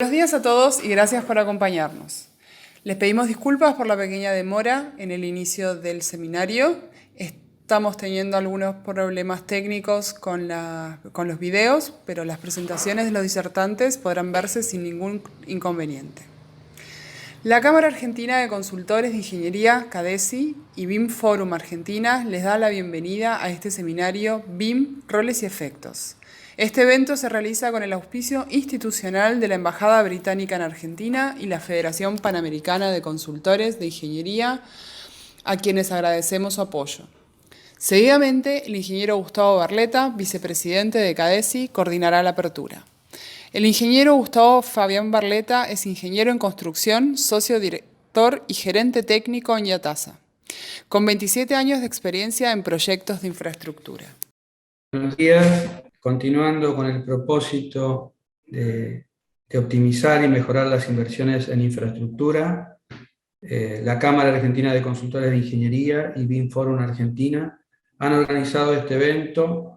Buenos días a todos y gracias por acompañarnos. Les pedimos disculpas por la pequeña demora en el inicio del seminario. Estamos teniendo algunos problemas técnicos con los videos, pero las presentaciones de los disertantes podrán verse sin ningún inconveniente. La Cámara Argentina de Consultores de Ingeniería, CADESI, y BIM Forum Argentina les da la bienvenida a este seminario BIM, Roles y Efectos. Este evento se realiza con el auspicio institucional de la Embajada Británica en Argentina y la Federación Panamericana de Consultores de Ingeniería, a quienes agradecemos su apoyo. Seguidamente, el ingeniero Gustavo Barleta, vicepresidente de CADESI, coordinará la apertura. El ingeniero Gustavo Fabián Barleta es ingeniero en construcción, socio director y gerente técnico en Yatasa, con 27 años de experiencia en proyectos de infraestructura. Buenos días. Continuando con el propósito de optimizar y mejorar las inversiones en infraestructura, la Cámara Argentina de Consultores de Ingeniería y BIM Forum Argentina han organizado este evento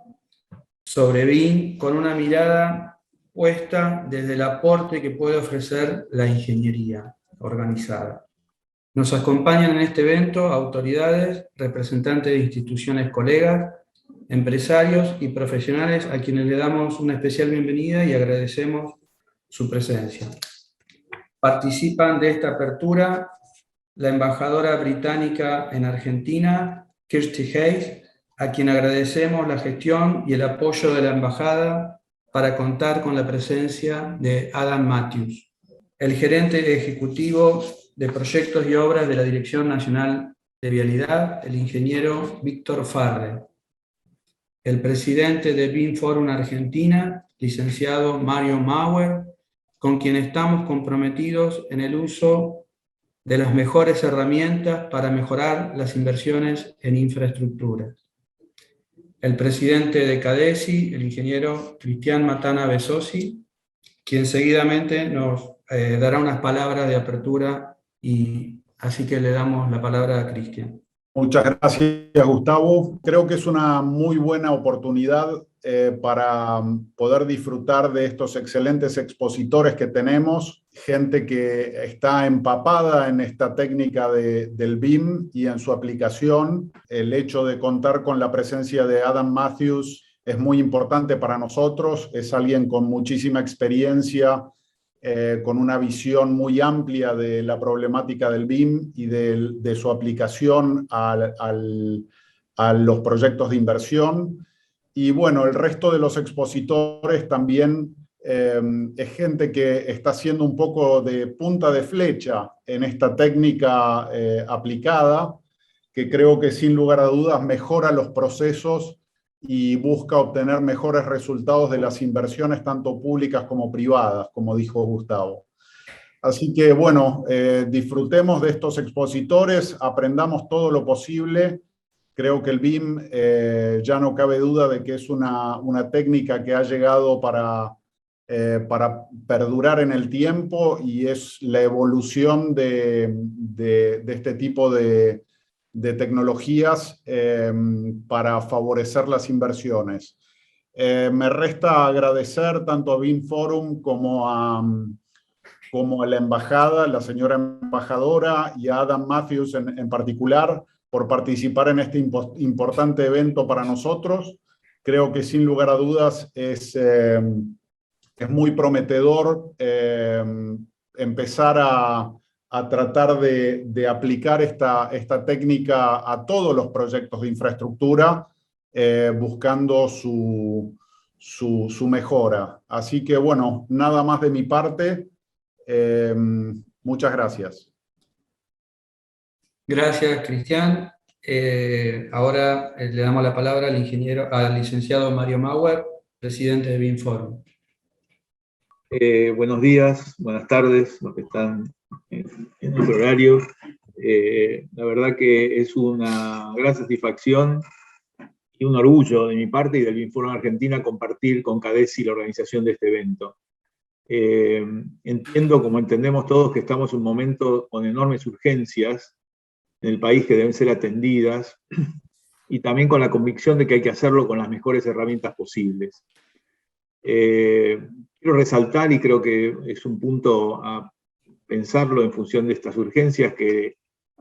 sobre BIM con una mirada puesta desde el aporte que puede ofrecer la ingeniería organizada. Nos acompañan en este evento autoridades, representantes de instituciones colegas, empresarios y profesionales a quienes le damos una especial bienvenida y agradecemos su presencia. Participan de esta apertura la embajadora británica en Argentina, Kirsty Hayes, a quien agradecemos la gestión y el apoyo de la embajada para contar con la presencia de Adam Matthews, el gerente ejecutivo de proyectos y obras de la Dirección Nacional de Vialidad, el ingeniero Víctor Farre, el presidente de BIM Forum Argentina, licenciado Mario Mauer, con quien estamos comprometidos en el uso de las mejores herramientas para mejorar las inversiones en infraestructura. El presidente de CADESI, el ingeniero Cristian Matana Besosi, quien seguidamente nos dará unas palabras de apertura, y así que le damos la palabra a Cristian. Muchas gracias, Gustavo. Creo que es una muy buena oportunidad para poder disfrutar de estos excelentes expositores que tenemos, gente que está empapada en esta técnica del BIM y en su aplicación. El hecho de contar con la presencia de Adam Matthews es muy importante para nosotros. Es alguien con muchísima experiencia, con una visión muy amplia de la problemática del BIM y de su aplicación a los proyectos de inversión. Y bueno, el resto de los expositores también es gente que está haciendo un poco de punta de flecha en esta técnica aplicada, que creo que sin lugar a dudas mejora los procesos y busca obtener mejores resultados de las inversiones tanto públicas como privadas, como dijo Gustavo. Así que bueno, disfrutemos de estos expositores, aprendamos todo lo posible. Creo que el BIM ya no cabe duda de que es una técnica que ha llegado para perdurar en el tiempo y es la evolución de este tipo de tecnologías para favorecer las inversiones. Me resta agradecer tanto a BIM Forum como a la embajada, la señora embajadora, y a Adam Matthews en particular, por participar en este importante evento para nosotros. Creo que sin lugar a dudas es muy prometedor empezar a tratar de aplicar esta técnica a todos los proyectos de infraestructura, buscando su mejora. Así que bueno, nada más de mi parte. Muchas gracias. Gracias, Cristian. Ahora le damos la palabra al licenciado Mario Mauer, presidente de BIM Forum. Buenos días, buenas tardes, los que están en el horario. La verdad que es una gran satisfacción y un orgullo de mi parte y del BIM Forum Argentina compartir con CADESI la organización de este evento. Entiendo, como entendemos todos, que estamos en un momento con enormes urgencias en el país que deben ser atendidas, y también con la convicción de que hay que hacerlo con las mejores herramientas posibles. Quiero resaltar, y creo que es un punto a pensarlo en función de estas urgencias, que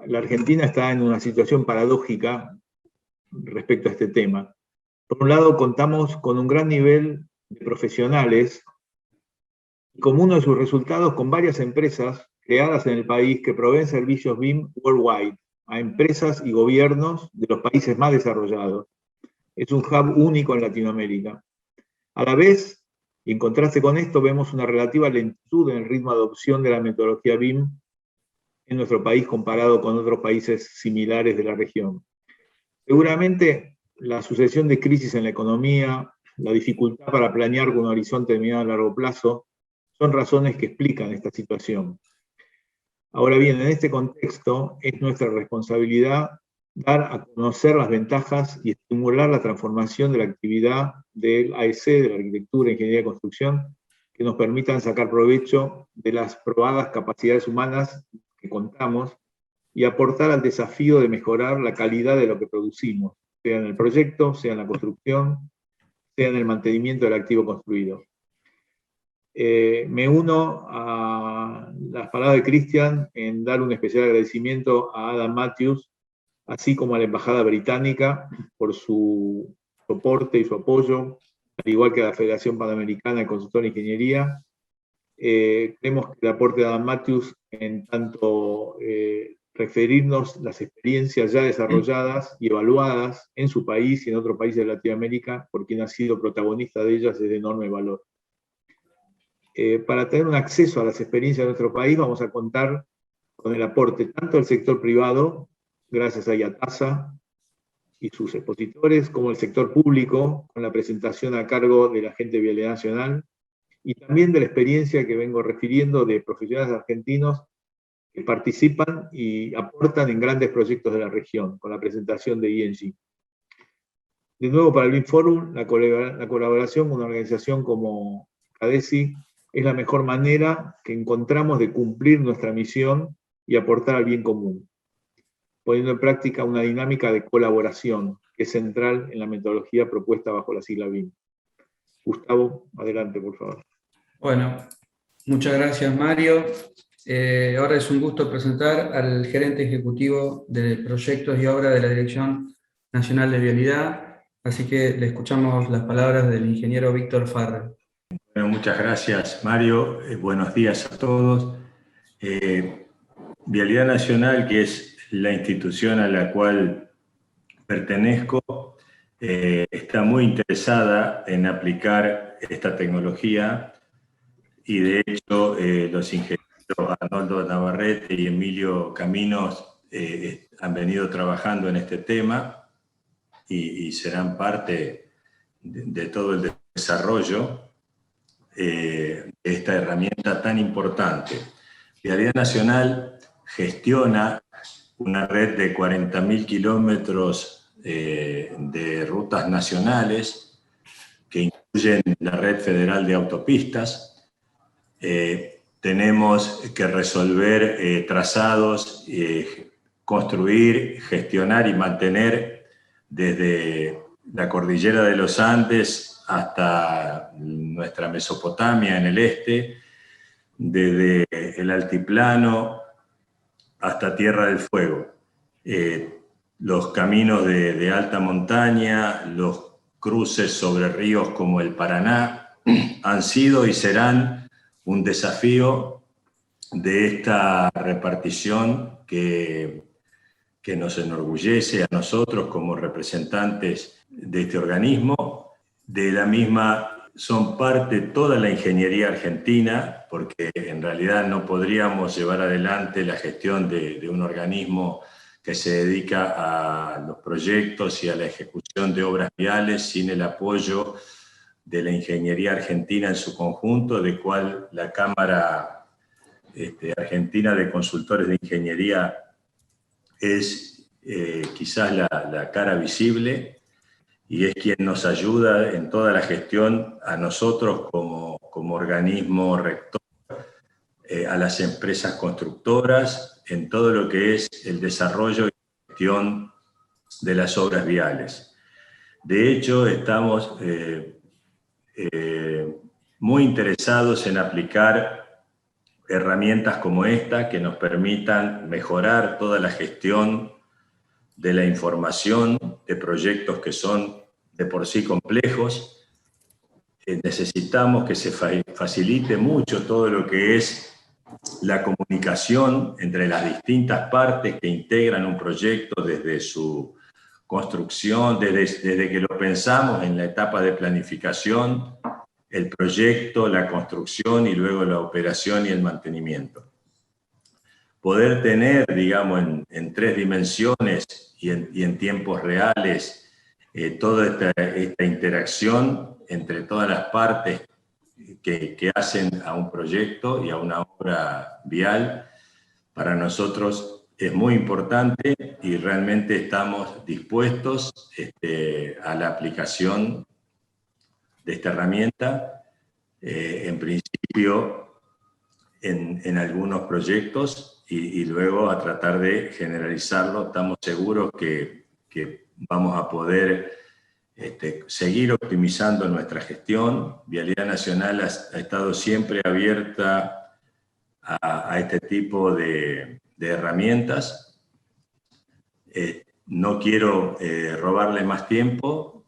la Argentina está en una situación paradójica respecto a este tema. Por un lado, contamos con un gran nivel de profesionales, y como uno de sus resultados, con varias empresas creadas en el país que proveen servicios BIM worldwide a empresas y gobiernos de los países más desarrollados. Es un hub único en Latinoamérica. A la vez, y en contraste con esto, vemos una relativa lentitud en el ritmo de adopción de la metodología BIM en nuestro país comparado con otros países similares de la región. Seguramente la sucesión de crisis en la economía, la dificultad para planear con un horizonte determinado a largo plazo, son razones que explican esta situación. Ahora bien, en este contexto es nuestra responsabilidad dar a conocer las ventajas y estimular la transformación de la actividad del AEC, de la arquitectura, ingeniería y construcción, que nos permitan sacar provecho de las probadas capacidades humanas que contamos y aportar al desafío de mejorar la calidad de lo que producimos, sea en el proyecto, sea en la construcción, sea en el mantenimiento del activo construido. Me uno a las palabras de Cristian en dar un especial agradecimiento a Adam Matthews, así como a la Embajada Británica por su soporte y su apoyo, al igual que a la Federación Panamericana de Consultores de Ingeniería. Creemos que el aporte de Adam Matthews en tanto referirnos las experiencias ya desarrolladas y evaluadas en su país y en otros países de Latinoamérica, por quien ha sido protagonista de ellas, es de enorme valor. Para tener un acceso a las experiencias de nuestro país, vamos a contar con el aporte tanto del sector privado, gracias a IATASA y sus expositores, como el sector público, con la presentación a cargo del Agente de Vialidad Nacional, y también de la experiencia que vengo refiriendo de profesionales argentinos que participan y aportan en grandes proyectos de la región, con la presentación de ING. De nuevo, para el BIM Forum, la colaboración con una organización como CADESI es la mejor manera que encontramos de cumplir nuestra misión y aportar al bien común, poniendo en práctica una dinámica de colaboración que es central en la metodología propuesta bajo la sigla BIM. Gustavo, adelante, por favor. Bueno, muchas gracias, Mario. Ahora es un gusto presentar al gerente ejecutivo de proyectos y obras de la Dirección Nacional de Vialidad, así que le escuchamos las palabras del ingeniero Víctor Farrell. Bueno, muchas gracias, Mario. Buenos días a todos. Vialidad Nacional, que es la institución a la cual pertenezco, está muy interesada en aplicar esta tecnología y, de hecho, los ingenieros Arnoldo Navarrete y Emilio Caminos han venido trabajando en este tema y serán parte de todo el desarrollo de esta herramienta tan importante. Vialidad Nacional gestiona una red de 40.000 kilómetros de rutas nacionales que incluyen la red federal de autopistas. Tenemos que resolver trazados, construir, gestionar y mantener desde la cordillera de los Andes hasta nuestra Mesopotamia en el este, desde el altiplano hasta Tierra del Fuego. Los caminos de alta montaña, los cruces sobre ríos como el Paraná, han sido y serán un desafío de esta repartición que nos enorgullece a nosotros como representantes de este organismo. De la misma son parte toda la ingeniería argentina, porque en realidad no podríamos llevar adelante la gestión de un organismo que se dedica a los proyectos y a la ejecución de obras viales sin el apoyo de la ingeniería argentina en su conjunto, de cual la Cámara Argentina de Consultores de Ingeniería es quizás la cara visible, y es quien nos ayuda en toda la gestión a nosotros como organismo rector, a las empresas constructoras, en todo lo que es el desarrollo y gestión de las obras viales. De hecho, estamos muy interesados en aplicar herramientas como esta que nos permitan mejorar toda la gestión de la información de proyectos que son de por sí complejos. Necesitamos que se facilite mucho todo lo que es la comunicación entre las distintas partes que integran un proyecto desde su construcción, desde que lo pensamos en la etapa de planificación, el proyecto, la construcción y luego la operación y el mantenimiento. Poder tener, digamos, en 3 dimensiones y en tiempos reales toda esta interacción entre todas las partes que hacen a un proyecto y a una obra vial, para nosotros es muy importante y realmente estamos dispuestos a la aplicación de esta herramienta, en principio en algunos proyectos y luego a tratar de generalizarlo. Estamos seguros que vamos a poder seguir optimizando nuestra gestión. Vialidad Nacional ha estado siempre abierta a este tipo de herramientas. No quiero robarle más tiempo,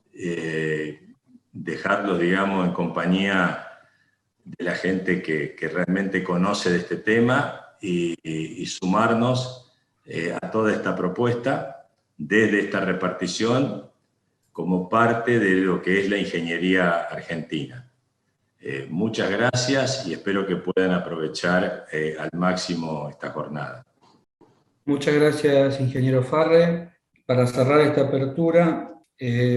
dejarlos, digamos, en compañía de la gente que realmente conoce de este tema y sumarnos a toda esta propuesta desde esta repartición como parte de lo que es la ingeniería argentina. Muchas gracias y espero que puedan aprovechar al máximo esta jornada. Muchas gracias, ingeniero Farre. Para cerrar esta apertura,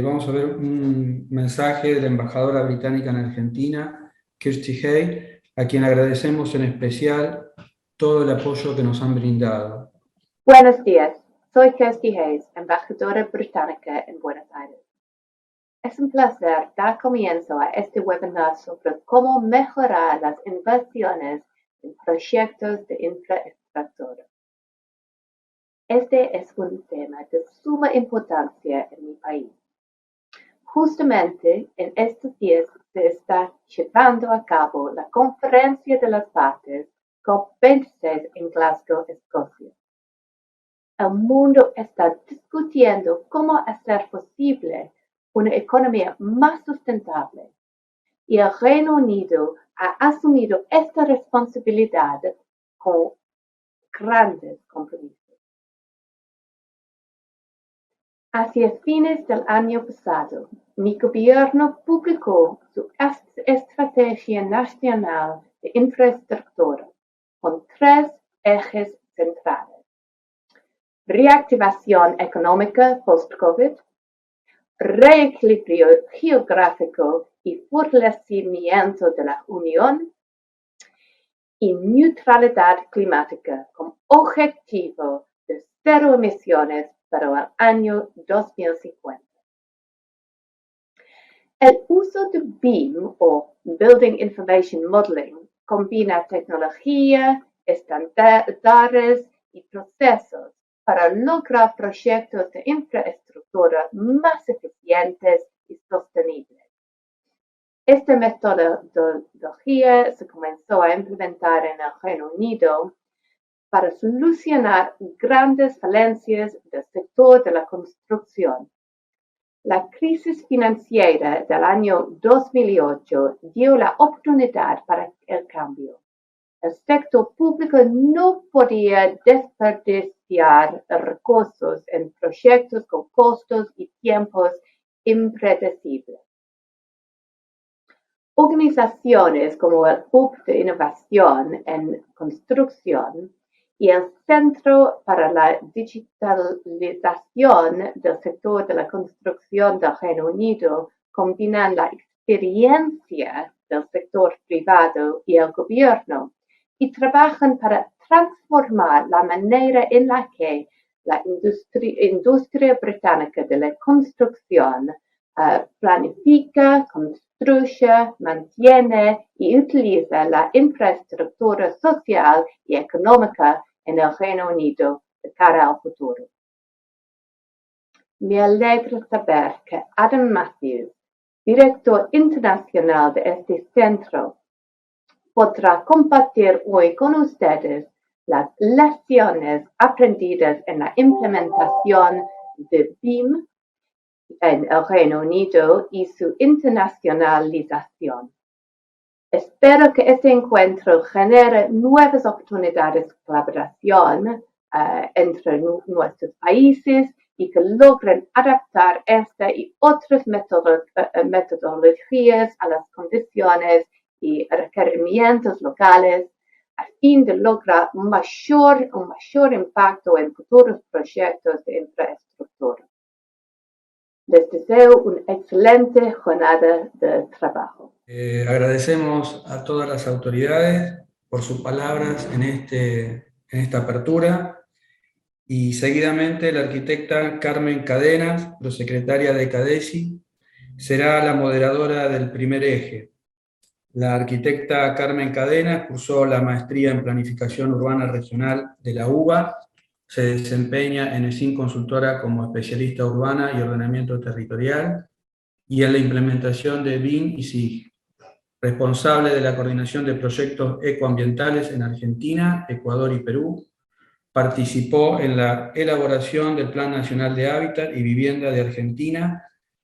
vamos a ver un mensaje de la embajadora británica en Argentina, Kirsty Hay, a quien agradecemos en especial todo el apoyo que nos han brindado. Buenos días, soy Kirsty Hayes, embajadora británica en Buenos Aires. Es un placer dar comienzo a este webinar sobre cómo mejorar las inversiones en proyectos de infraestructura. Este es un tema de suma importancia en mi país. Justamente en estos días se está llevando a cabo la Conferencia de las Partes COP26 en Glasgow, Escocia. El mundo está discutiendo cómo hacer posible una economía más sustentable y el Reino Unido ha asumido esta responsabilidad con grandes compromisos. Hacia fines del año pasado, mi gobierno publicó su Estrategia Nacional de Infraestructura con 3 ejes centrales: reactivación económica post-COVID, reequilibrio geográfico y fortalecimiento de la Unión, y neutralidad climática con objetivo de 0 emisiones para el año 2050. El uso de BIM o Building Information Modeling combina tecnología, estándares y procesos para lograr proyectos de infraestructura más eficientes y sostenibles. Esta metodología se comenzó a implementar en el Reino Unido para solucionar grandes falencias del sector de la construcción. La crisis financiera del año 2008 dio la oportunidad para el cambio. El sector público no podía desperdiciar recursos en proyectos con costos y tiempos impredecibles. Organizaciones como el Hub de Innovación en Construcción y el Centro para la Digitalización del Sector de la Construcción del Reino Unido combinan la experiencia del sector privado y el gobierno y trabajan para transformar la manera en la que la industria británica de la construcción planifica, construye, mantiene y utiliza la infraestructura social y económica en el Reino Unido de cara al futuro. Me alegra saber que Adam Matthews, director internacional de este centro, podrá compartir hoy con ustedes las lecciones aprendidas en la implementación de BIM en el Reino Unido y su internacionalización. Espero que este encuentro genere nuevas oportunidades de colaboración entre nuestros países y que logren adaptar esta y otras metodologías a las condiciones y requerimientos locales a fin de lograr un mayor impacto en futuros proyectos de infraestructura. Les deseo una excelente jornada de trabajo. Agradecemos a todas las autoridades por sus palabras en esta apertura y seguidamente la arquitecta Carmen Cadenas, prosecretaria de CADESI, será la moderadora del primer eje. La arquitecta Carmen Cadenas cursó la maestría en Planificación Urbana Regional de la UBA, se desempeña en ESIN Consultora como especialista urbana y ordenamiento territorial y en la implementación de BIM y SIG. Responsable de la coordinación de proyectos ecoambientales en Argentina, Ecuador y Perú. Participó en la elaboración del Plan Nacional de Hábitat y Vivienda de Argentina,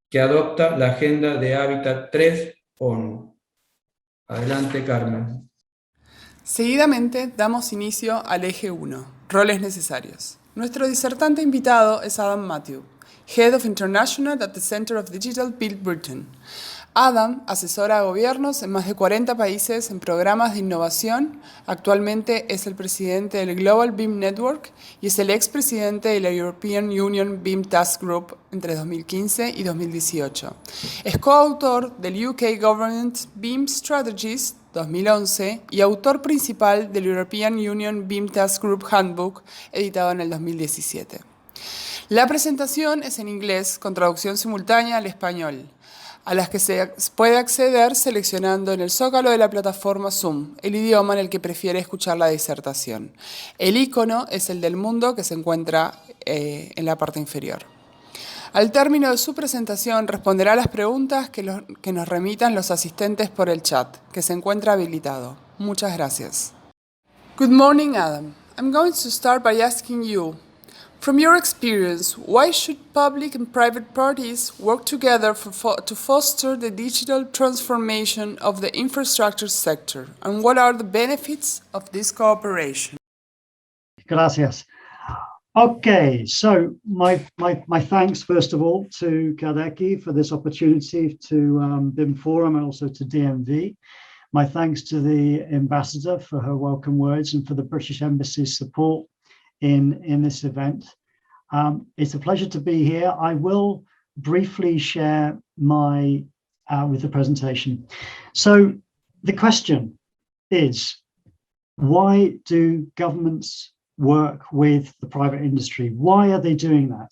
que adopta la Agenda de Hábitat 3 ONU. Adelante, Carmen. Seguidamente damos inicio al eje 1, roles necesarios. Nuestro disertante invitado es Adam Matthew, Head of International at the Center of Digital Build Britain. Adam asesora a gobiernos en más de 40 países en programas de innovación. Actualmente es el presidente del Global BIM Network y es el expresidente de la European Union BIM Task Group entre 2015 y 2018. Es coautor del UK Government BIM Strategies 2011 y autor principal del European Union BIM Task Group Handbook, editado en el 2017. La presentación es en inglés con traducción simultánea al español, a las que se puede acceder seleccionando en el zócalo de la plataforma Zoom el idioma en el que prefiere escuchar la disertación. El icono es el del mundo que se encuentra en la parte inferior. Al término de su presentación responderá a las preguntas que nos remitan los asistentes por el chat, que se encuentra habilitado. Muchas gracias. Good morning, Adam. I'm going to start by asking you, from your experience, why should public and private parties work together to foster the digital transformation of the infrastructure sector? And what are the benefits of this cooperation? Gracias. Okay, so my thanks, first of all, to Kadeki for this opportunity to BIM Forum and also to DMV. My thanks to the ambassador for her welcome words and for the British Embassy's support in this event. It's a pleasure to be here. I will briefly share with the presentation. So the question is, why do governments work with the private industry? Why are they doing that?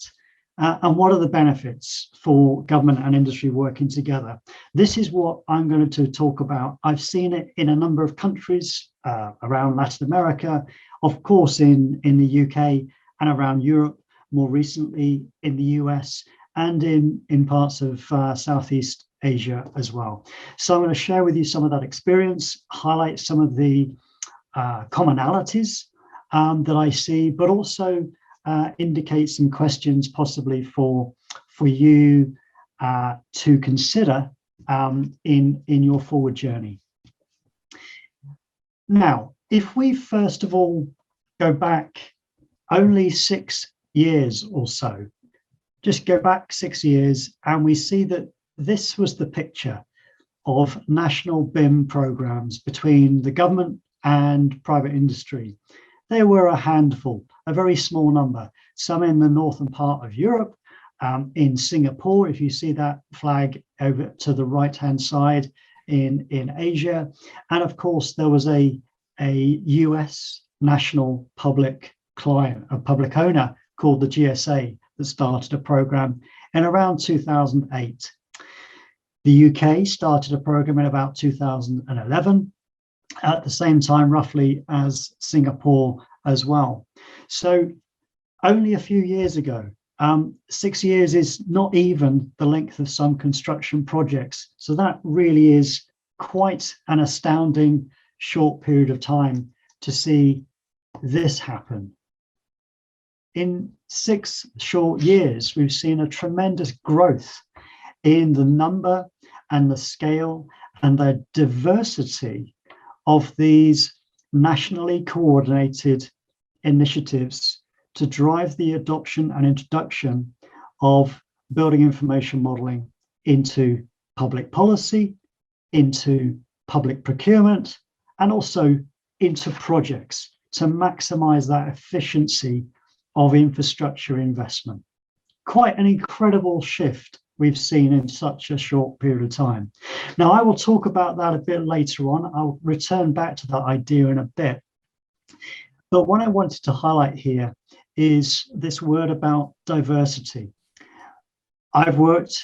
And what are the benefits for government and industry working together? This is what I'm going to talk about. I've seen it in a number of countries around Latin America, of course in the UK and around Europe, more recently in the US and in parts of Southeast Asia as well. So I'm going to share with you some of that experience, highlight some of the commonalities that I see, but also indicate some questions possibly for you to consider in your forward journey. Now, if we first of all go back only 6 years or so, just go back 6 years, and we see that this was the picture of national BIM programs between the government and private industry. There were a handful, a very small number, some in the northern part of Europe, in Singapore, if you see that flag over to the right-hand side, in Asia. And of course, there was a US national public client, a public owner called the GSA that started a program in around 2008. The UK started a program in about 2011, at the same time roughly as Singapore as well. So only a few years ago, 6 years is not even the length of some construction projects. So that really is quite an astounding short period of time to see this happen. In 6 short years, we've seen a tremendous growth in the number and the scale and the diversity of these nationally coordinated initiatives to drive the adoption and introduction of building information modeling into public policy, into public procurement, and also into projects to maximize that efficiency of infrastructure investment. Quite an incredible shift we've seen in such a short period of time. Now, I will talk about that a bit later on. I'll return back to that idea in a bit. But what I wanted to highlight here is this word about diversity. I've worked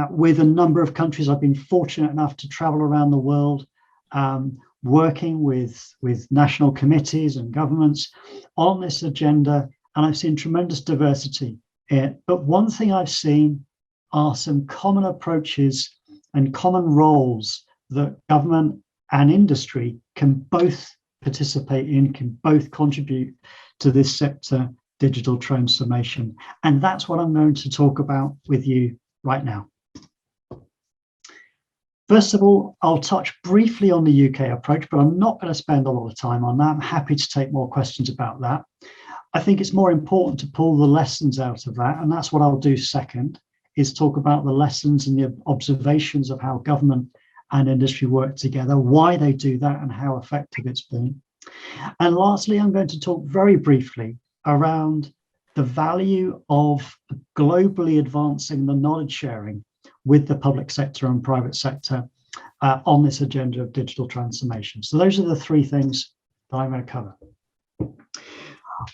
with a number of countries. I've been fortunate enough to travel around the world, working with national committees and governments on this agenda, and I've seen tremendous diversity. But one thing I've seen are some common approaches and common roles that government and industry can both participate in, can both contribute to this sector digital transformation. And that's what I'm going to talk about with you right now. First of all, I'll touch briefly on the UK approach, but I'm not going to spend a lot of time on that. I'm happy to take more questions about that. I think it's more important to pull the lessons out of that, and that's what I'll do second, is talk about the lessons and the observations of how government and industry work together, why they do that and how effective it's been. And lastly, I'm going to talk very briefly around the value of globally advancing the knowledge sharing with the public sector and private sector on this agenda of digital transformation. So those are the 3 things that I'm going to cover.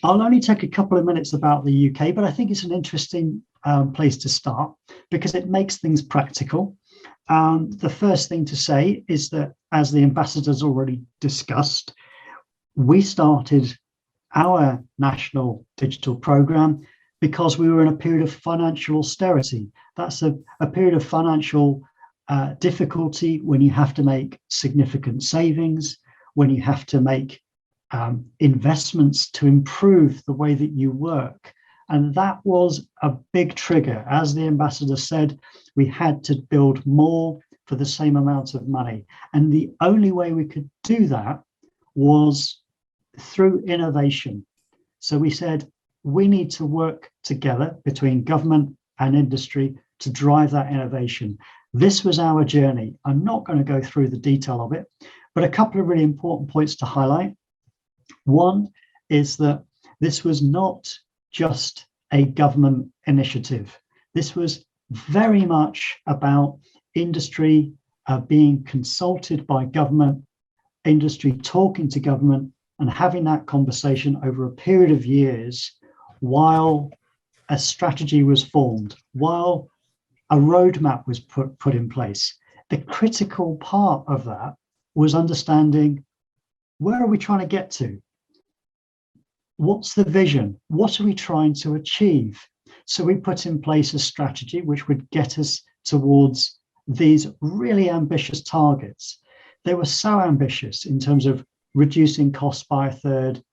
I'll only take a couple of minutes about the UK, but I think it's an interesting place to start because it makes things practical. The first thing to say is that, as the ambassador's already discussed, we started our national digital program because we were in a period of financial austerity. That's a period of financial difficulty when you have to make significant savings, when you have to make investments to improve the way that you work. And that was a big trigger. As the ambassador said, we had to build more for the same amount of money. And the only way we could do that was through innovation. So we said, we need to work together between government and industry to drive that innovation. This was our journey. I'm not going to go through the detail of it, but a couple of really important points to highlight. One is that this was not just a government initiative. This was very much about industry being consulted by government, industry talking to government and having that conversation over a period of years while a strategy was formed, while a roadmap was put in place. The critical part of that was understanding, where are we trying to get to? What's the vision? What are we trying to achieve? So we put in place a strategy which would get us towards these really ambitious targets. They were so ambitious in terms of reducing costs by a third,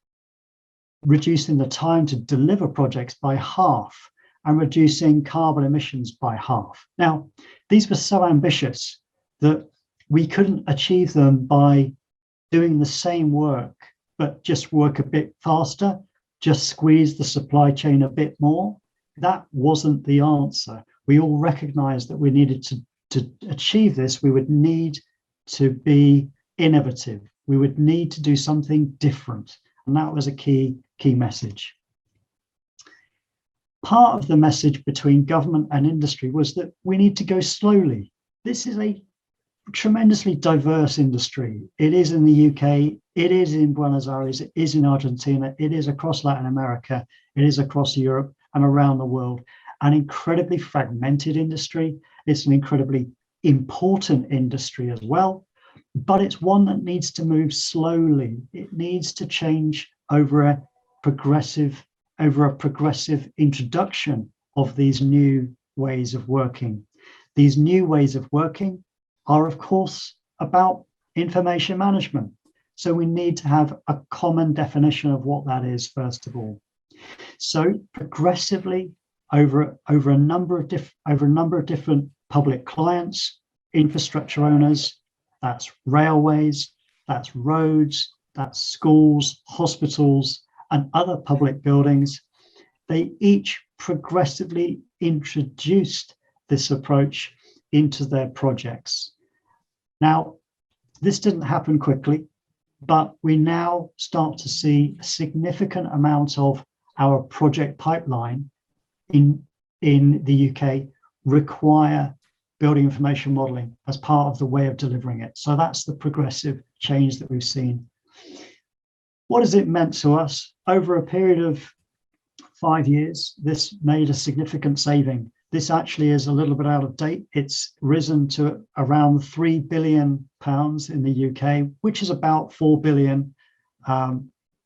reducing the time to deliver projects by half, and reducing carbon emissions by half. Now, these were so ambitious that we couldn't achieve them by doing the same work, but just work a bit faster, just squeeze the supply chain a bit more. That wasn't the answer. We all recognized that we needed to achieve this. We would need to be innovative. We would need to do something different. And that was a key message. Part of the message between government and industry was that we need to go slowly. This is a tremendously diverse industry. It is in the UK, it is in Buenos Aires, it is in Argentina, it is across Latin America, it is across Europe and around the world. An incredibly fragmented industry. It's an incredibly important industry as well, but it's one that needs to move slowly. It needs to change over a progressive introduction of these new ways of working. These new ways of working are, of course, about information management. So we need to have a common definition of what that is, first of all. So progressively, over a number of different public clients, infrastructure owners, that's railways, that's roads, that's schools, hospitals, and other public buildings, they each progressively introduced this approach into their projects. Now, this didn't happen quickly, but we now start to see a significant amount of our project pipeline in the UK require building information modeling as part of the way of delivering it. So that's the progressive change that we've seen. What has it meant to us? Over a period of 5 years, this made a significant saving. This actually is a little bit out of date. It's risen to around £3 billion in the UK, which is about 4 billion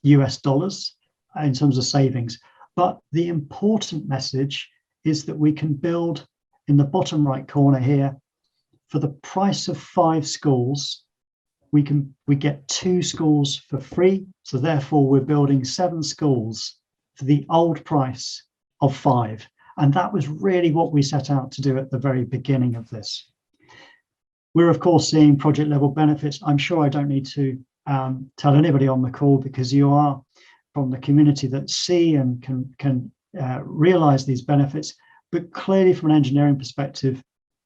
US dollars in terms of savings. But the important message is that we can build, in the bottom right corner here, for the price of 5 schools, we get 2 schools for free. So therefore we're building 7 schools for the old price of 5. And that was really what we set out to do at the very beginning of this. We're of course seeing project level benefits. I'm sure I don't need to tell anybody on the call, because you are from the community that see and can realize these benefits. But clearly from an engineering perspective,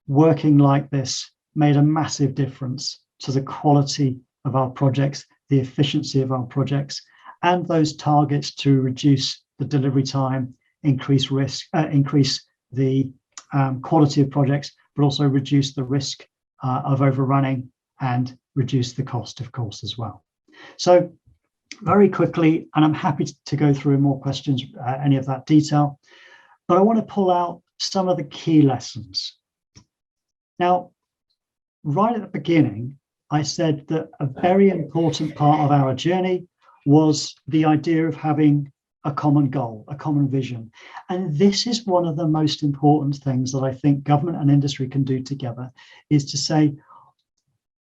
working like this made a massive difference to the quality of our projects, the efficiency of our projects, and those targets to reduce the delivery time, increase risk, increase the quality of projects, but also reduce the risk of overrunning and reduce the cost, of course, as well. So very quickly, and I'm happy to go through more questions, any of that detail, but I want to pull out some of the key lessons. Now, right at the beginning, I said that a very important part of our journey was the idea of having a common goal, a common vision. And this is one of the most important things that I think government and industry can do together, is to say,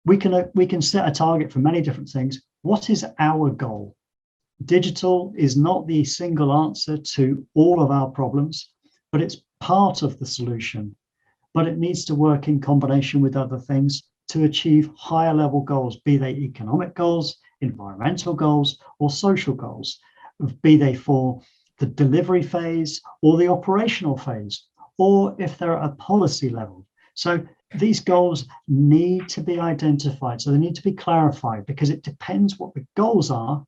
we can set a target for many different things. What is our goal? Digital is not the single answer to all of our problems, but it's part of the solution. But it needs to work in combination with other things to achieve higher level goals, be they economic goals, environmental goals, or social goals, be they for the delivery phase or the operational phase, or if they're at a policy level. So these goals need to be identified. So they need to be clarified, because it depends what the goals are.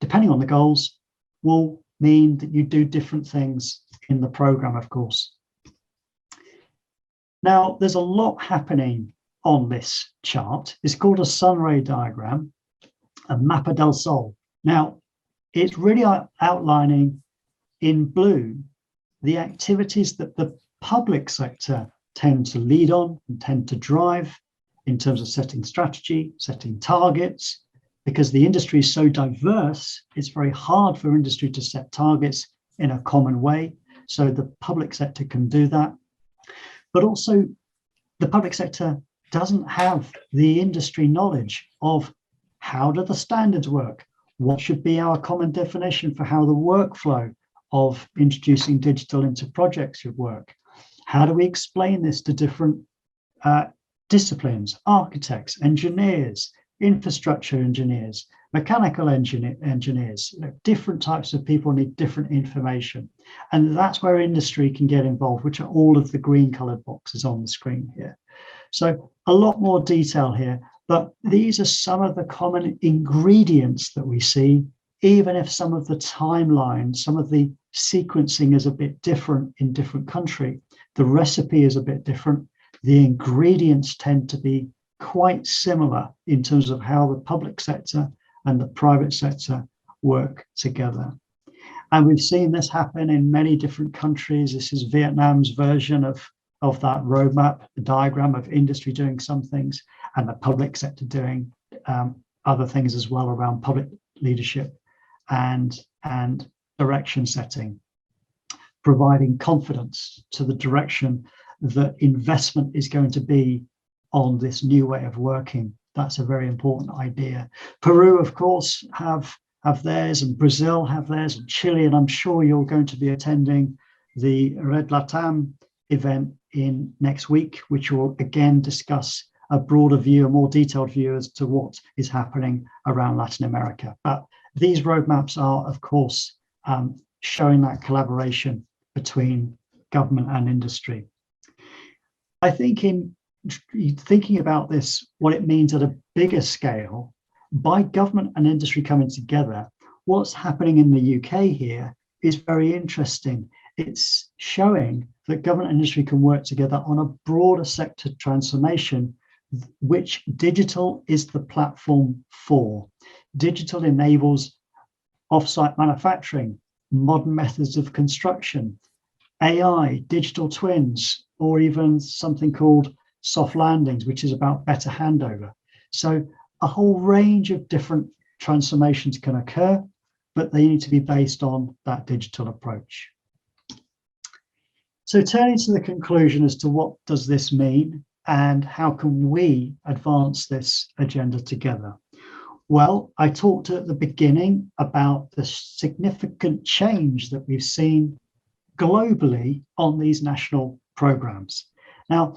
Depending on the goals will mean that you do different things in the program, of course. Now, there's a lot happening on this chart. It's called a sunray diagram, a Mappa del Sol. Now, it's really outlining in blue the activities that the public sector tend to lead on and tend to drive in terms of setting strategy, setting targets. Because the industry is so diverse, it's very hard for industry to set targets in a common way. So the public sector can do that. But also, the public sector doesn't have the industry knowledge of how do the standards work? What should be our common definition for how the workflow of introducing digital into projects should work? How do we explain this to different disciplines, architects, engineers, infrastructure engineers, mechanical engineers? Different types of people need different information. And that's where industry can get involved, which are all of the green colored boxes on the screen here. So a lot more detail here, but these are some of the common ingredients that we see, even if some of the timeline, some of the sequencing is a bit different in different country. The recipe is a bit different. The ingredients tend to be quite similar in terms of how the public sector and the private sector work together. And we've seen this happen in many different countries. This is Vietnam's version of that roadmap, the diagram of industry doing some things and the public sector doing other things as well around public leadership and direction setting. providing confidence to the direction that investment is going to be on this new way of working. That's a very important idea. Peru, of course, have theirs, and Brazil have theirs, and Chile, and I'm sure you're going to be attending the Red Latam event in next week, which will again discuss a broader view, a more detailed view as to what is happening around Latin America. But these roadmaps are, of course, showing that collaboration between government and industry. I think in thinking about this, what it means at a bigger scale, by government and industry coming together, what's happening in the UK here is very interesting. It's showing that government and industry can work together on a broader sector transformation, which digital is the platform for. Digital enables off-site manufacturing, modern methods of construction, AI, digital twins, or even something called soft landings, which is about better handover. So a whole range of different transformations can occur, but they need to be based on that digital approach. So turning to the conclusion as to what does this mean and how can we advance this agenda together? Well, I talked at the beginning about the significant change that we've seen globally on these national programs. Now,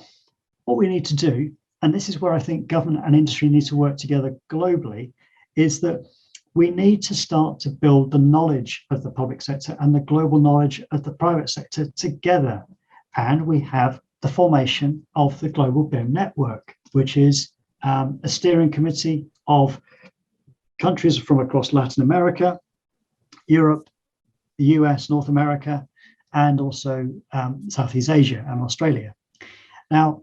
what we need to do, and this is where I think government and industry need to work together globally, is that we need to start to build the knowledge of the public sector and the global knowledge of the private sector together. And we have the formation of the Global BIM Network, which is a steering committee of countries from across Latin America, Europe, the US, North America, and also Southeast Asia and Australia. Now,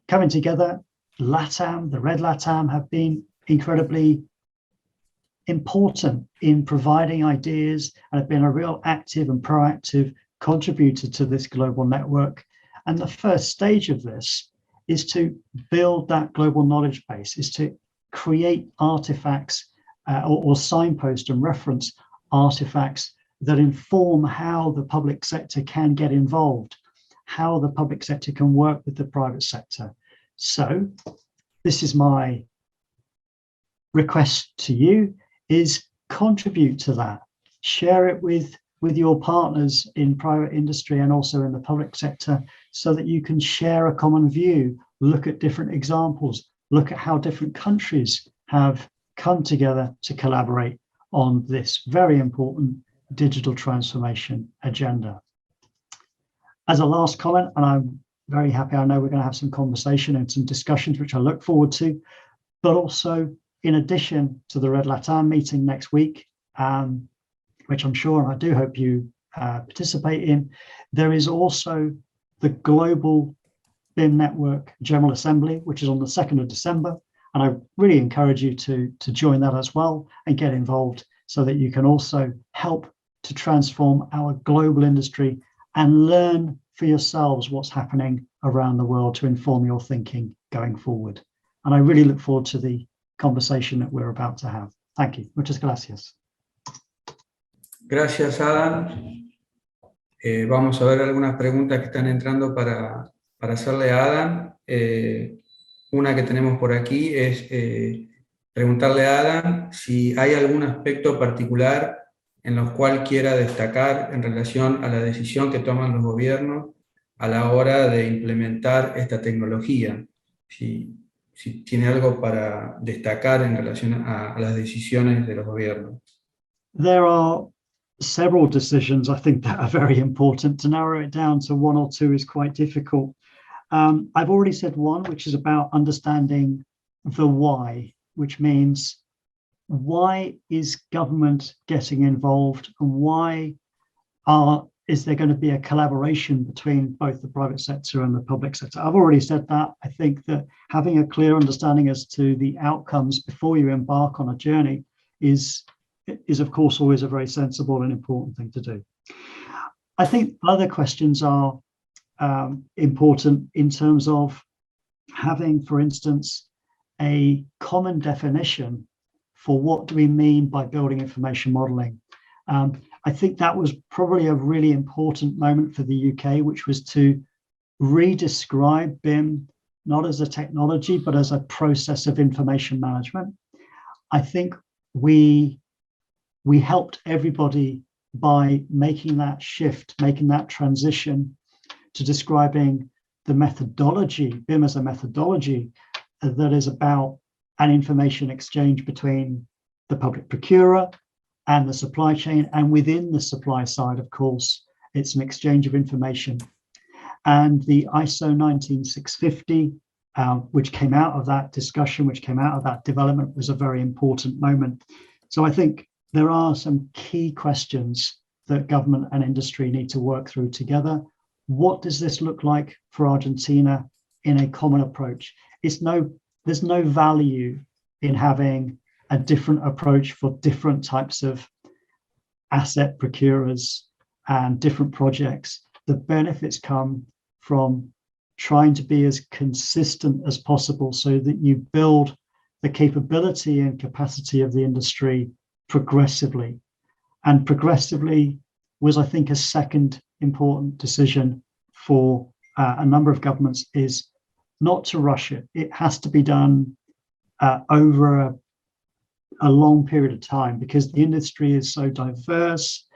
coming together, LATAM, the Red LATAM, have been incredibly important in providing ideas and have been a real active and proactive contributor to this global network. And the first stage of this is to build that global knowledge base, is to create artifacts or signpost and reference artifacts that inform how the public sector can get involved, how the public sector can work with the private sector. So this is my request to you, is contribute to that. Share it with your partners in private industry and also in the public sector so that you can share a common view, look at different examples, look at how different countries have come together to collaborate on this very important digital transformation agenda. As a last comment, and I'm very happy, I know we're going to have some conversation and some discussions, which I look forward to, but also in addition to the Red LATAM meeting next week, which I'm sure, and I do hope you participate in, there is also the Global BIM Network General Assembly, which is on the 2nd of December. And I really encourage you to join that as well and get involved so that you can also help to transform our global industry and learn for yourselves what's happening around the world to inform your thinking going forward. And I really look forward to the conversation that we're about to have. Thank you. Muchas gracias. Gracias, Adam. Vamos a ver algunas preguntas que están entrando para hacerle a Adam. Una que tenemos por aquí es preguntarle a Adam si hay algún aspecto particular en los cual quiera destacar en relación a la decisión que toman los gobiernos a la hora de implementar esta tecnología. Si tiene algo para destacar en relación a las decisiones de los gobiernos. There are several decisions, I think, that are very important. To narrow it down to one or two is quite difficult. I've already said one, which is about understanding the why, which means why is government getting involved and why is there going to be a collaboration between both the private sector and the public sector? I've already said that. I think that having a clear understanding as to the outcomes before you embark on a journey is of course always a very sensible and important thing to do. I think other questions are important in terms of having, for instance, a common definition for what do we mean by building information modeling. I think that was probably a really important moment for the UK, which was to redescribe BIM not as a technology, but as a process of information management. I think we helped everybody by making that shift, making that transition to describing the methodology, BIM as a methodology that is about an information exchange between the public procurer and the supply chain, and within the supply side, of course, it's an exchange of information. And the ISO 19650, which came out of that discussion, which came out of that development, was a very important moment. So I think there are some key questions that government and industry need to work through together. What does this look like for Argentina in a common approach? There's no value in having a different approach for different types of asset procurers and different projects. The benefits come from trying to be as consistent as possible so that you build the capability and capacity of the industry progressively. And progressively was, I think, a second important decision for a number of governments, is not to rush it. It has to be done over a long period of time, because the industry is so diverse.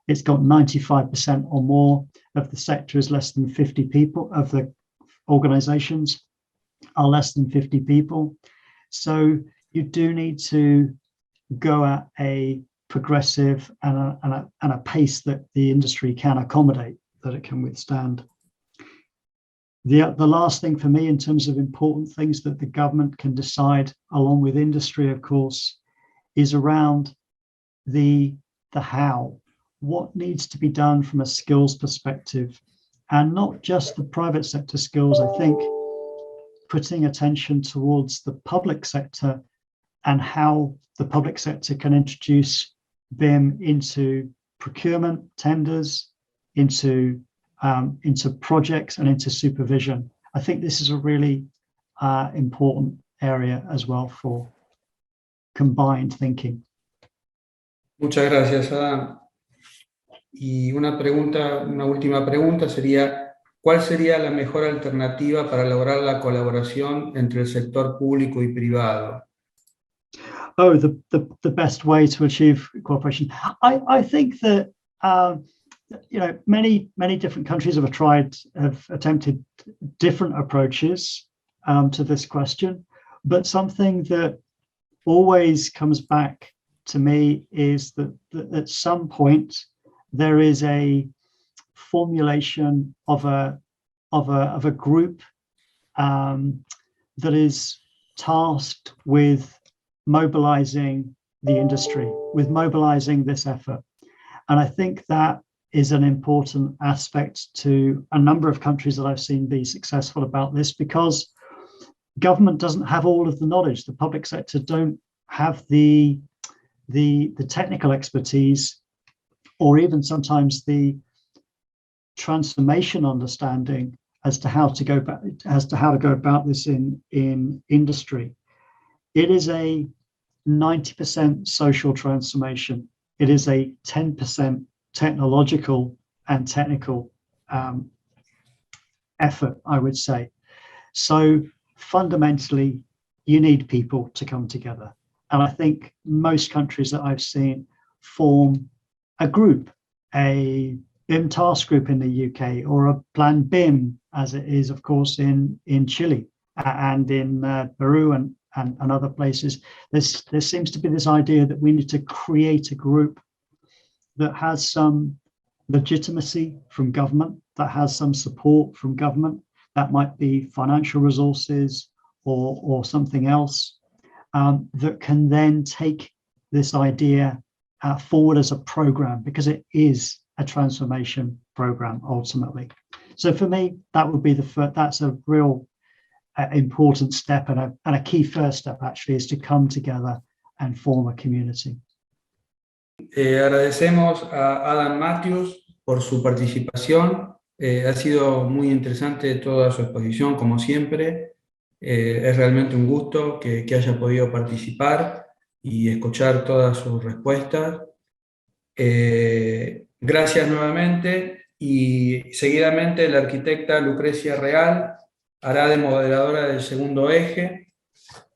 It's got 95% or more of the sector is less than 50 people, of the organizations are less than 50 people. So you do need to go at a progressive and a pace that the industry can accommodate, that it can withstand. The last thing for me, in terms of important things that the government can decide along with industry, of course, is around the how. What needs to be done from a skills perspective, and not just the private sector skills. I think putting attention towards the public sector and how the public sector can introduce BIM into procurement, tenders, into projects and into supervision. I think this is a really important area as well for combined thinking. Muchas gracias, Adam. Y una última pregunta sería, ¿cuál sería la mejor alternativa para lograr la colaboración entre el sector público y privado? Oh, the best way to achieve cooperation. I think that many different countries have attempted different approaches to this question, but something that always comes back to me is that at some point there is a formulation of a group that is tasked with mobilizing the industry, with mobilizing this effort. And I think that is an important aspect to a number of countries that I've seen be successful about this, because government doesn't have all of the knowledge. The public sector don't have the technical expertise, or even sometimes the transformation understanding as to how to go about this in industry. It is a 90% social transformation. It is a 10% technological and technical effort, I would say. So fundamentally, you need people to come together. And I think most countries that I've seen form a group, a BIM task group in the UK, or a Plan BIM, as it is, of course, in Chile and in Peru and other places. There seems to be this idea that we need to create a group that has some legitimacy from government, that has some support from government. That might be financial resources or something else, that can then take this idea forward as a program, because it is a transformation program ultimately. So for me, that would be that's a real important step, and a key first step actually is to come together and form a community. Agradecemos a Adam Matthews por su participación. Ha sido muy interesante toda su exposición, como siempre. Es realmente un gusto que haya podido participar y escuchar todas sus respuestas. Gracias nuevamente, y seguidamente la arquitecta Lucrecia Real hará de moderadora del segundo eje.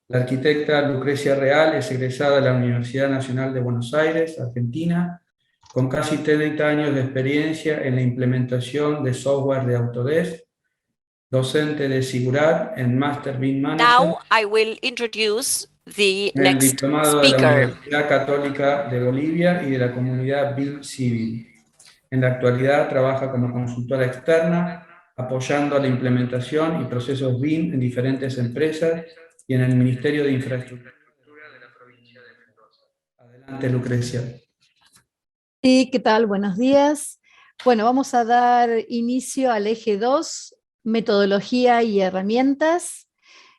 La arquitecta Lucrecia Real es egresada de la Universidad Nacional de Buenos Aires, Argentina, con casi 30 años de experiencia en la implementación de software de Autodesk, docente de Sigurat en Master BIM Manager. Now I will introduce the En el next diplomado de la speaker. Universidad Católica de Bolivia y de la comunidad BIM Civil. En la actualidad trabaja como consultora externa, apoyando la implementación y procesos BIM en diferentes empresas y en el Ministerio de Infraestructura de la provincia de Mendoza. Adelante, Lucrecia. Sí, ¿qué tal? Buenos días. Bueno, vamos a dar inicio al eje 2, metodología y herramientas.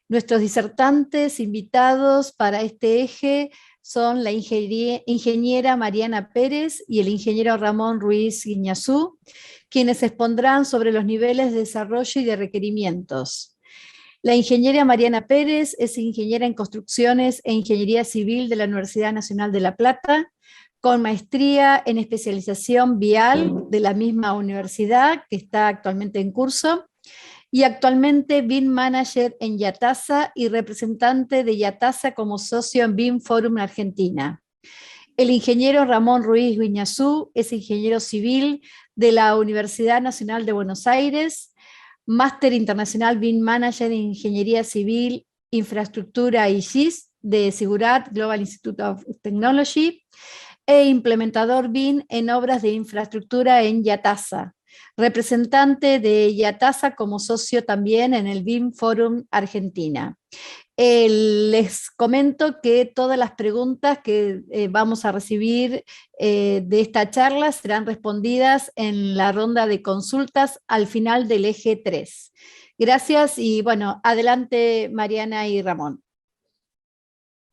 Nuestros disertantes invitados para este eje son la ingeniera Mariana Pérez y el ingeniero Ramón Ruiz Guiñazú, quienes expondrán sobre los niveles de desarrollo y de requerimientos. La ingeniera Mariana Pérez es ingeniera en construcciones e ingeniería civil de la Universidad Nacional de La Plata, con maestría en especialización vial de la misma universidad, que está actualmente en curso, y actualmente BIM Manager en Yatasa y representante de Yatasa como socio en BIM Forum Argentina. El ingeniero Ramón Ruiz Guiñazú es ingeniero civil de la Universidad Nacional de Buenos Aires, Máster Internacional BIM Manager en Ingeniería Civil, Infraestructura y GIS de Sigurat Global Institute of Technology, e implementador BIM en obras de infraestructura en Yatasa, representante de Yatasa como socio también en el BIM Forum Argentina. Les comento que todas las preguntas que vamos a recibir de esta charla serán respondidas en la ronda de consultas al final del eje 3. Gracias y bueno, adelante Mariana y Ramón.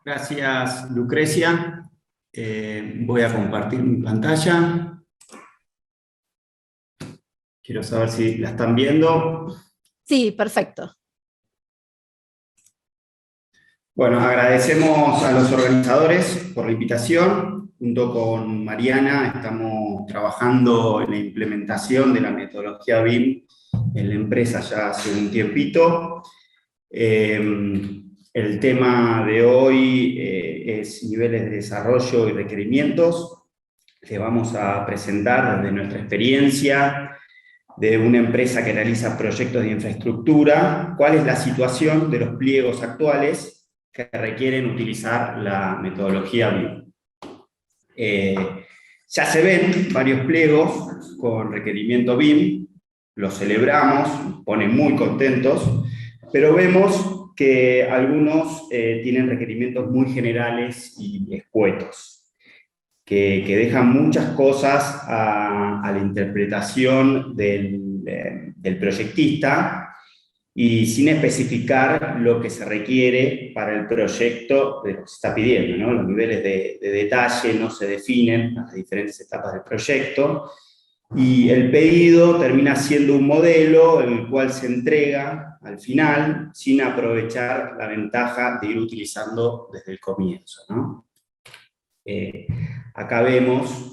Gracias, Lucrecia. Voy a compartir mi pantalla. Quiero saber si la están viendo. Sí, perfecto. Bueno, agradecemos a los organizadores por la invitación. Junto con Mariana estamos trabajando en la implementación de la metodología BIM en la empresa ya hace un tiempito. El tema de hoy es niveles de desarrollo y requerimientos. Les vamos a presentar desde nuestra experiencia de una empresa que realiza proyectos de infraestructura, cuál es la situación de los pliegos actuales que requieren utilizar la metodología BIM. Ya se ven varios pliegos con requerimiento BIM, los celebramos, nos ponen muy contentos, pero vemos que algunos tienen requerimientos muy generales y escuetos, que dejan muchas cosas a la interpretación del proyectista y sin especificar lo que se requiere para el proyecto de lo que se está pidiendo, ¿no? Los niveles de detalle no se definen en las diferentes etapas del proyecto y el pedido termina siendo un modelo en el cual se entrega al final sin aprovechar la ventaja de ir utilizando desde el comienzo, ¿no? Acá vemos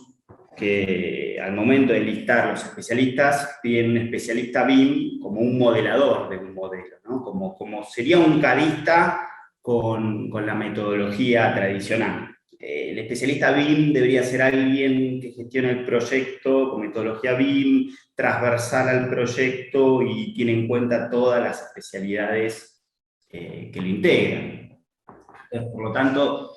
que al momento de listar los especialistas, piden un especialista BIM como un modelador de un modelo, ¿no? Como sería un cadista con la metodología tradicional. El especialista BIM debería ser alguien que gestione el proyecto con metodología BIM, transversal al proyecto y tiene en cuenta todas las especialidades que lo integran. Por lo tanto,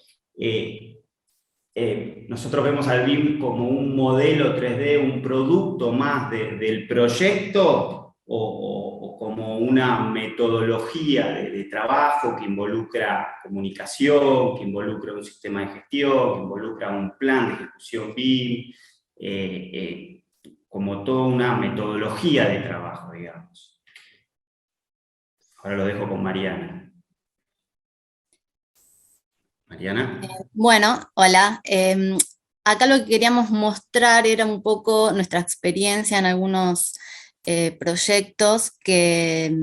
nosotros vemos al BIM como un modelo 3D, un producto más del proyecto o como una metodología de trabajo que involucra comunicación, que involucra un sistema de gestión, que involucra un plan de ejecución BIM, como toda una metodología de trabajo, digamos. Ahora lo dejo con Mariana. Mariana. Bueno, hola. Acá lo que queríamos mostrar era un poco nuestra experiencia en algunos proyectos que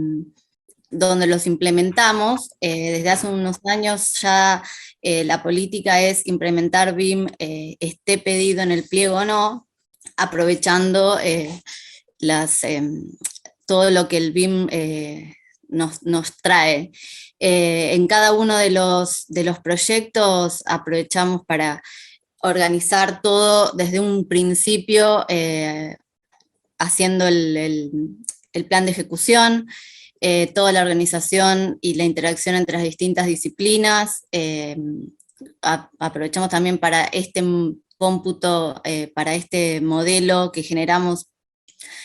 donde los implementamos. Desde hace unos años ya la política es implementar BIM, esté pedido en el pliego o no, aprovechando todo lo que el BIM nos trae. En cada uno de los proyectos aprovechamos para organizar todo desde un principio, haciendo el plan de ejecución, toda la organización y la interacción entre las distintas disciplinas. Aprovechamos también para este cómputo, para este modelo que generamos,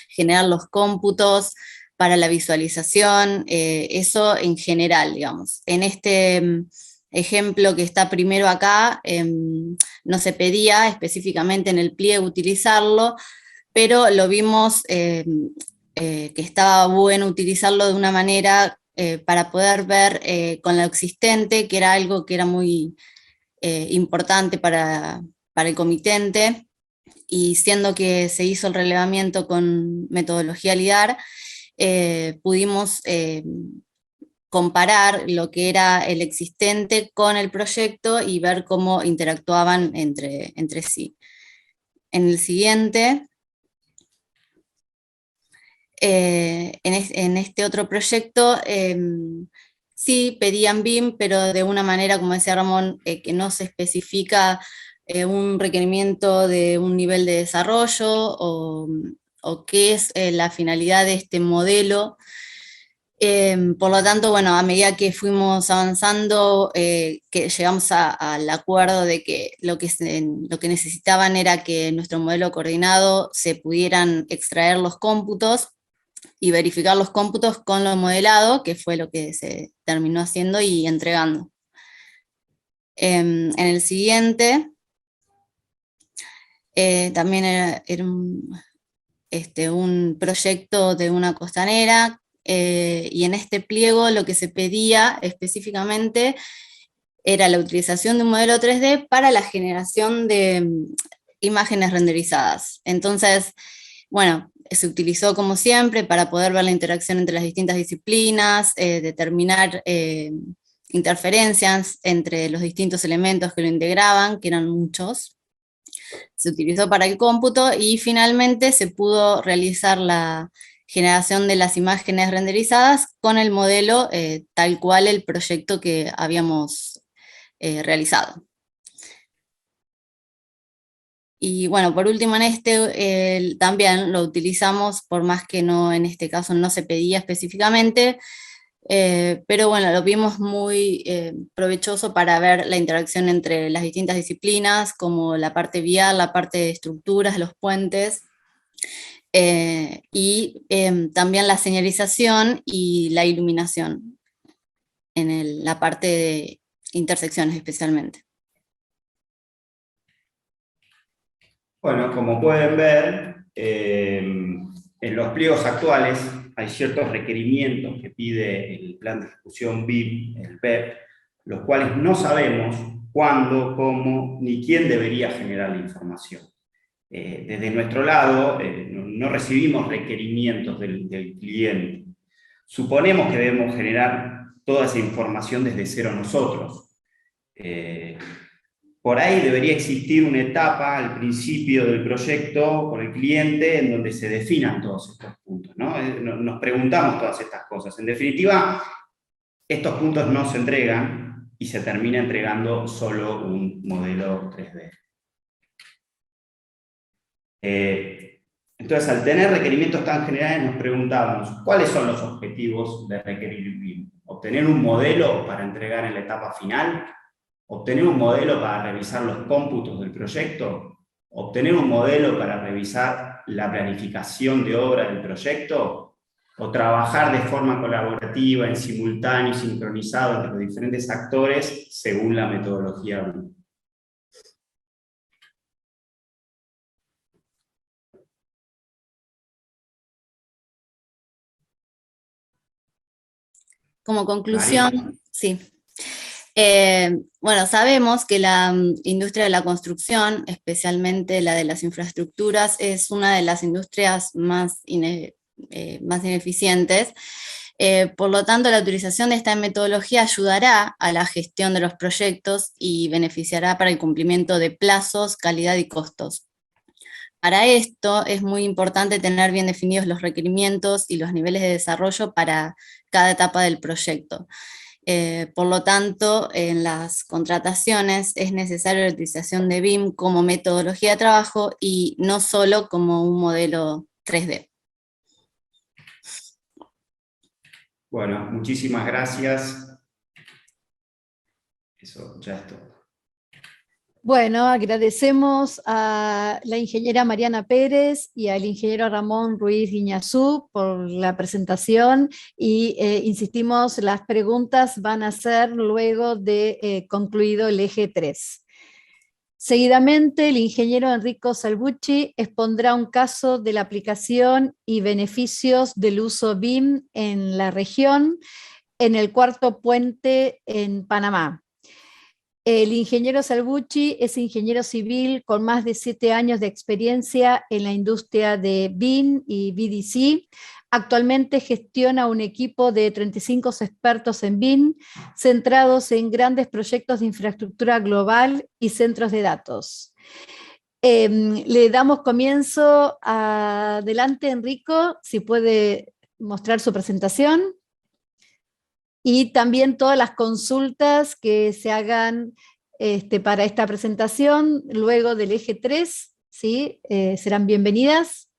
generar los cómputos para la visualización, eso en general, digamos. En este ejemplo que está primero acá, no se pedía específicamente en el pliego utilizarlo, pero lo vimos que estaba bueno utilizarlo de una manera para poder ver con lo existente, que era algo que era muy importante para el comitente, y siendo que se hizo el relevamiento con metodología LIDAR, pudimos comparar lo que era el existente con el proyecto y ver cómo interactuaban entre sí. En el siguiente, en este otro proyecto, sí pedían BIM, pero de una manera, como decía Ramón, que no se especifica un requerimiento de un nivel de desarrollo o qué es la finalidad de este modelo. Por lo tanto, bueno, a medida que fuimos avanzando, que llegamos al acuerdo de que lo que necesitaban era que en nuestro modelo coordinado se pudieran extraer los cómputos y verificar los cómputos con lo modelado, que fue lo que se terminó haciendo y entregando. En el siguiente, también era un proyecto de una costanera, y en este pliego lo que se pedía específicamente era la utilización de un modelo 3D para la generación de imágenes renderizadas. Entonces, bueno, se utilizó como siempre para poder ver la interacción entre las distintas disciplinas, determinar interferencias entre los distintos elementos que lo integraban, que eran muchos. Se utilizó para el cómputo y finalmente se pudo realizar la generación de las imágenes renderizadas con el modelo tal cual el proyecto que habíamos realizado. Y bueno, por último en este también lo utilizamos, por más que no, en este caso no se pedía específicamente, pero bueno, lo vimos muy provechoso para ver la interacción entre las distintas disciplinas, como la parte vial, la parte de estructuras, los puentes, y también la señalización y la iluminación, en la parte de intersecciones especialmente. Bueno, como pueden ver, en los pliegos actuales hay ciertos requerimientos que pide el plan de ejecución BIM, el PEP, los cuales no sabemos cuándo, cómo, ni quién debería generar la información. Desde nuestro lado, no recibimos requerimientos del cliente. Suponemos que debemos generar toda esa información desde cero nosotros. Por ahí debería existir una etapa al principio del proyecto con el cliente en donde se definan todos estos puntos, ¿no? Nos preguntamos todas estas cosas. En definitiva, estos puntos no se entregan y se termina entregando solo un modelo 3D. Entonces, al tener requerimientos tan generales, nos preguntamos, ¿cuáles son los objetivos de requerir BIM? ¿Obtener un modelo para entregar en la etapa final? ¿Obtener un modelo para revisar los cómputos del proyecto? ¿Obtener un modelo para revisar la planificación de obra del proyecto? ¿O trabajar de forma colaborativa, en simultáneo y sincronizado entre los diferentes actores según la metodología BIM? Como conclusión, sí. Bueno, sabemos que la industria de la construcción, especialmente la de las infraestructuras, es una de las industrias más ineficientes, Por lo tanto, la utilización de esta metodología ayudará a la gestión de los proyectos y beneficiará para el cumplimiento de plazos, calidad y costos. Para esto es muy importante tener bien definidos los requerimientos y los niveles de desarrollo para cada etapa del proyecto. Por lo tanto, en las contrataciones es necesaria la utilización de BIM como metodología de trabajo y no solo como un modelo 3D. Bueno, muchísimas gracias. Eso ya es todo. Bueno, agradecemos a la ingeniera Mariana Pérez y al ingeniero Ramón Ruiz Guiñazú por la presentación y insistimos, las preguntas van a ser luego de concluido el eje 3. Seguidamente, el ingeniero Enrico Salvucci expondrá un caso de la aplicación y beneficios del uso BIM en la región, en el cuarto puente en Panamá. El ingeniero Salvucci es ingeniero civil con más de 7 años de experiencia en la industria de BIM y BDC. Actualmente gestiona un equipo de 35 expertos en BIM, centrados en grandes proyectos de infraestructura global y centros de datos. Le damos comienzo. Adelante, Enrico, si puede mostrar su presentación. Y también todas las consultas que se hagan para esta presentación, luego del eje 3, ¿sí? Serán bienvenidas.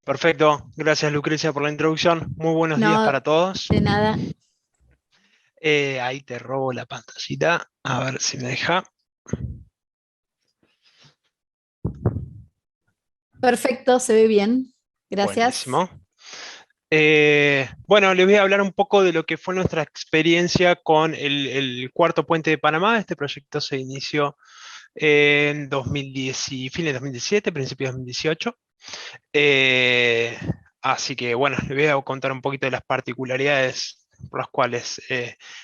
Perfecto, gracias Lucrecia por la introducción. Muy buenos días para todos. De nada. Ahí te robo la pantallita, a ver si me deja. Perfecto, se ve bien. Gracias. Buenísimo. Bueno, les voy a hablar un poco de lo que fue nuestra experiencia con el cuarto puente de Panamá. Este proyecto se inició en fines de 2017, principios de 2018. Así que bueno, les voy a contar un poquito de las particularidades por las cuales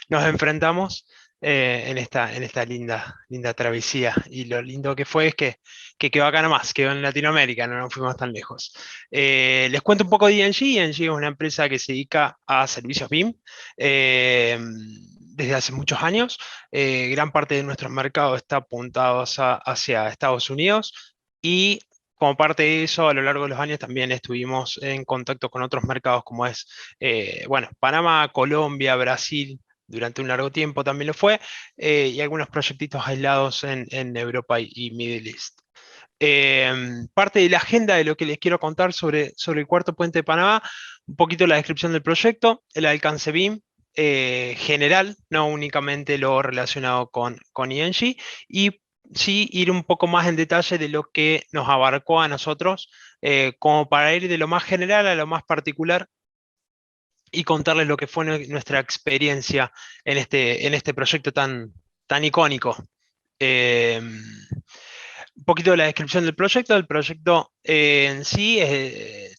nos enfrentamos en esta linda travesía. Y lo lindo que fue es que quedó acá nomás, quedó en Latinoamérica, no nos fuimos tan lejos. Les cuento un poco de ING. ING es una empresa que se dedica a servicios BIM desde hace muchos años. Gran parte de nuestro mercado está apuntado hacia Estados Unidos y como parte de eso, a lo largo de los años también estuvimos en contacto con otros mercados como es, Panamá, Colombia, Brasil, durante un largo tiempo también lo fue, y algunos proyectitos aislados en Europa y Middle East. Parte de la agenda de lo que les quiero contar sobre el cuarto puente de Panamá, un poquito la descripción del proyecto, el alcance BIM general, no únicamente lo relacionado con ING, y sí ir un poco más en detalle de lo que nos abarcó a nosotros, como para ir de lo más general a lo más particular y contarles lo que fue nuestra experiencia en este proyecto tan icónico. Un poquito de la descripción del proyecto. El proyecto en sí,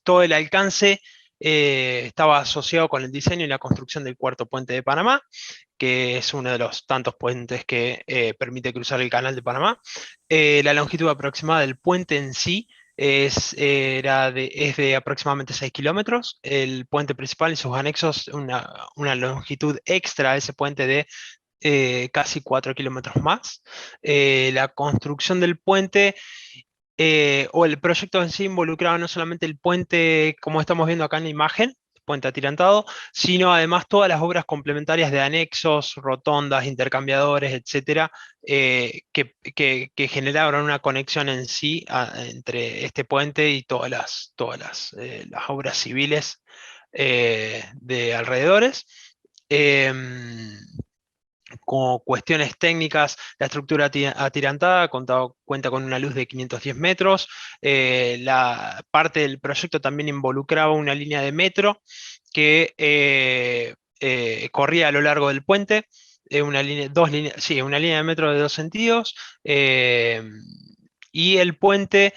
todo el alcance estaba asociado con el diseño y la construcción del cuarto puente de Panamá, que es uno de los tantos puentes que permite cruzar el canal de Panamá. La longitud aproximada del puente en sí es de aproximadamente 6 kilómetros. El puente principal y sus anexos, una longitud extra a ese puente de casi 4 kilómetros más. La construcción del puente o el proyecto en sí involucraba no solamente el puente, como estamos viendo acá en la imagen, puente atirantado, sino además todas las obras complementarias de anexos, rotondas, intercambiadores, etcétera, que generaron una conexión en sí entre este puente y todas las obras civiles de alrededores. Como cuestiones técnicas, la estructura atirantada cuenta con una luz de 510 metros. La parte del proyecto también involucraba una línea de metro que corría a lo largo del puente, una línea de metro de 2 sentidos, y el puente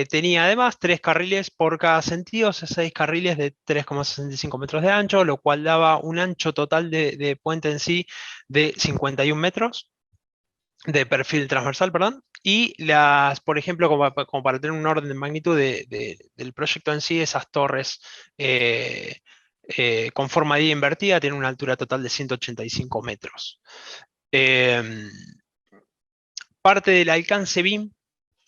tenía además 3 carriles por cada sentido, o sea, 6 carriles de 3,65 metros de ancho, lo cual daba un ancho total de puente en sí de 51 metros de perfil transversal, perdón, Y por ejemplo, como para tener un orden de magnitud del proyecto en sí, esas torres con forma de I invertida tienen una altura total de 185 metros. Parte del alcance BIM,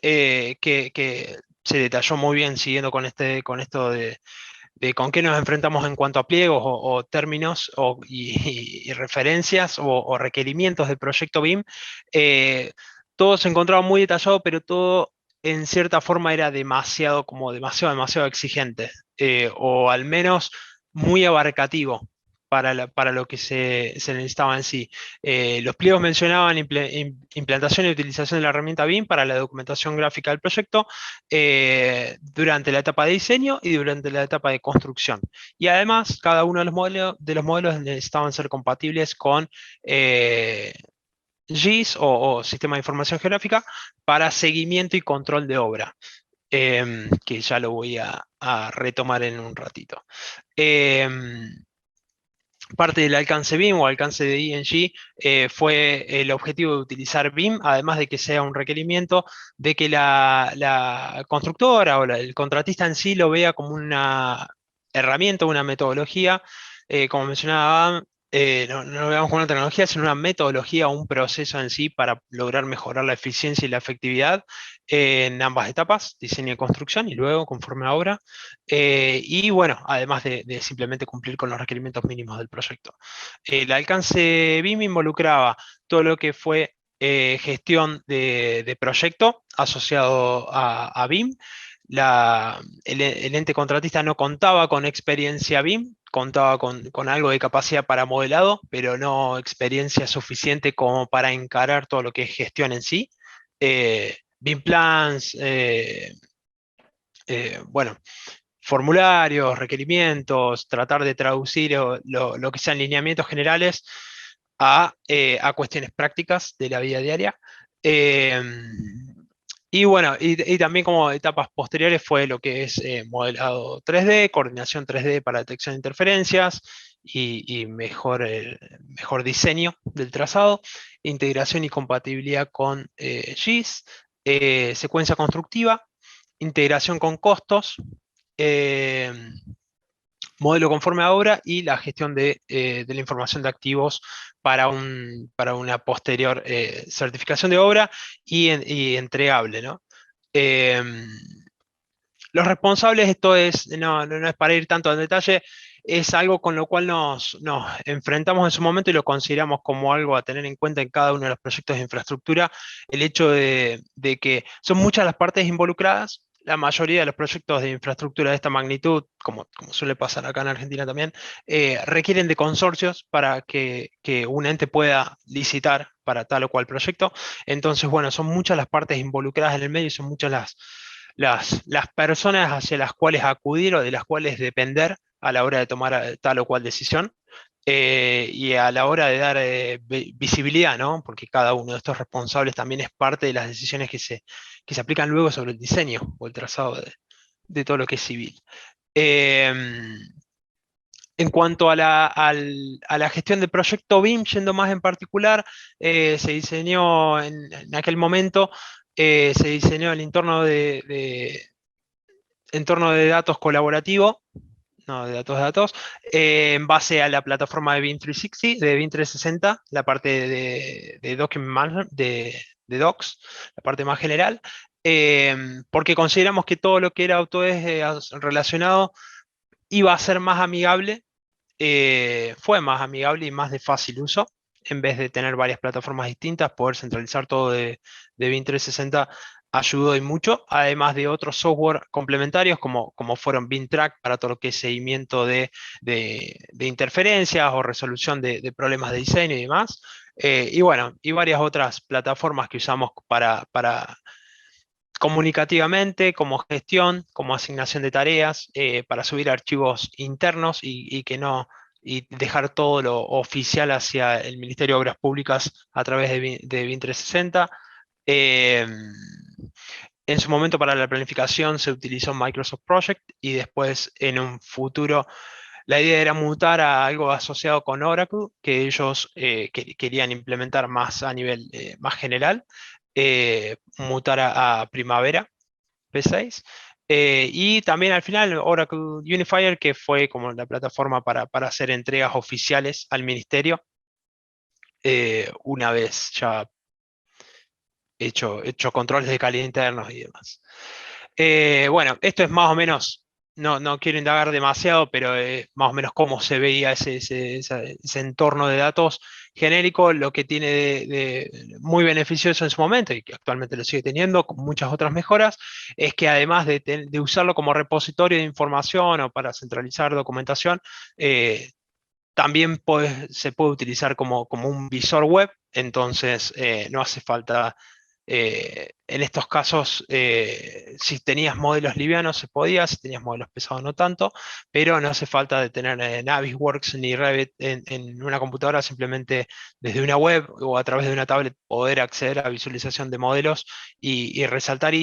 que se detalló muy bien siguiendo con esto de con qué nos enfrentamos en cuanto a pliegos o términos y referencias o requerimientos del proyecto BIM, todo se encontraba muy detallado, pero todo en cierta forma era demasiado exigente, o al menos muy abarcativo para lo que se necesitaba en sí. Los pliegos mencionaban implantación y utilización de la herramienta BIM para la documentación gráfica del proyecto durante la etapa de diseño y durante la etapa de construcción. Y además, cada uno de los modelos necesitaban ser compatibles con GIS o Sistema de Información Geográfica para seguimiento y control de obra, que ya lo voy a retomar en un ratito. Parte del alcance BIM o alcance de ING fue el objetivo de utilizar BIM, además de que sea un requerimiento de que la constructora o el contratista en sí lo vea como una herramienta, una metodología, como mencionaba, no lo veamos como una tecnología, sino una metodología o un proceso en sí para lograr mejorar la eficiencia y la efectividad en ambas etapas, diseño y construcción, y luego conforme a obra. Y bueno, además de simplemente cumplir con los requerimientos mínimos del proyecto. El alcance BIM involucraba todo lo que fue gestión de proyecto asociado a BIM. El ente contratista no contaba con experiencia BIM, contaba con algo de capacidad para modelado, pero no experiencia suficiente como para encarar todo lo que es gestión en sí. BIM plans, bueno, formularios, requerimientos, tratar de traducir lo que sean lineamientos generales a cuestiones prácticas de la vida diaria. Y bueno, y también como etapas posteriores fue lo que es modelado 3D, coordinación 3D para detección de interferencias y mejor diseño del trazado, integración y compatibilidad con GIS, secuencia constructiva, integración con costos, modelo conforme a obra y la gestión de la información de activos para una posterior certificación de obra y entregable, ¿no? Los responsables, esto no es para ir tanto en detalle, es algo con lo cual nos enfrentamos en su momento y lo consideramos como algo a tener en cuenta en cada uno de los proyectos de infraestructura, el hecho de que son muchas las partes involucradas. La mayoría de los proyectos de infraestructura de esta magnitud, como suele pasar acá en Argentina también, requieren de consorcios para que un ente pueda licitar para tal o cual proyecto. Entonces, bueno, son muchas las partes involucradas en el medio y son muchas las personas hacia las cuales acudir o de las cuales depender a la hora de tomar tal o cual decisión. Y a la hora de dar visibilidad, ¿no? Porque cada uno de estos responsables también es parte de las decisiones que se aplican luego sobre el diseño o el trazado de todo lo que es civil. En cuanto a la gestión del proyecto BIM, yendo más en particular, se diseñó en aquel momento, se diseñó el entorno de datos colaborativo, no, de datos, en base a la plataforma de BIM 360, de BIM 360, la parte de Document Management, de Docs, la parte más general, porque consideramos que todo lo que era Autodesk relacionado iba a ser más amigable, fue más amigable y más de fácil uso, en vez de tener varias plataformas distintas, poder centralizar todo de BIM 360 ayudó y mucho, además de otros software complementarios como fueron BIMtrack para todo lo que es seguimiento de interferencias o resolución de problemas de diseño y demás, y bueno, y varias otras plataformas que usamos para comunicativamente, como gestión, como asignación de tareas, para subir archivos internos y dejar todo lo oficial hacia el Ministerio de Obras Públicas a través de BIM 360. En su momento para la planificación se utilizó Microsoft Project y después en un futuro la idea era mutar a algo asociado con Oracle, que ellos querían implementar más a nivel más general. mutar a Primavera P6. Y también al final Oracle Unifier, que fue como la plataforma para hacer entregas oficiales al ministerio, una vez ya hecho controles de calidad internos y demás. Bueno, esto es más o menos, no quiero indagar demasiado, pero es más o menos cómo se veía ese entorno de datos genérico, lo que tiene de muy beneficioso en su momento, y que actualmente lo sigue teniendo, con muchas otras mejoras, es que además de usarlo como repositorio de información o para centralizar documentación, también se puede utilizar como un visor web, entonces no hace falta, en estos casos, si tenías modelos livianos se podía, si tenías modelos pesados no tanto, pero no hace falta de tener Navisworks ni Revit en una computadora, simplemente desde una web o a través de una tablet poder acceder a visualización de modelos y resaltar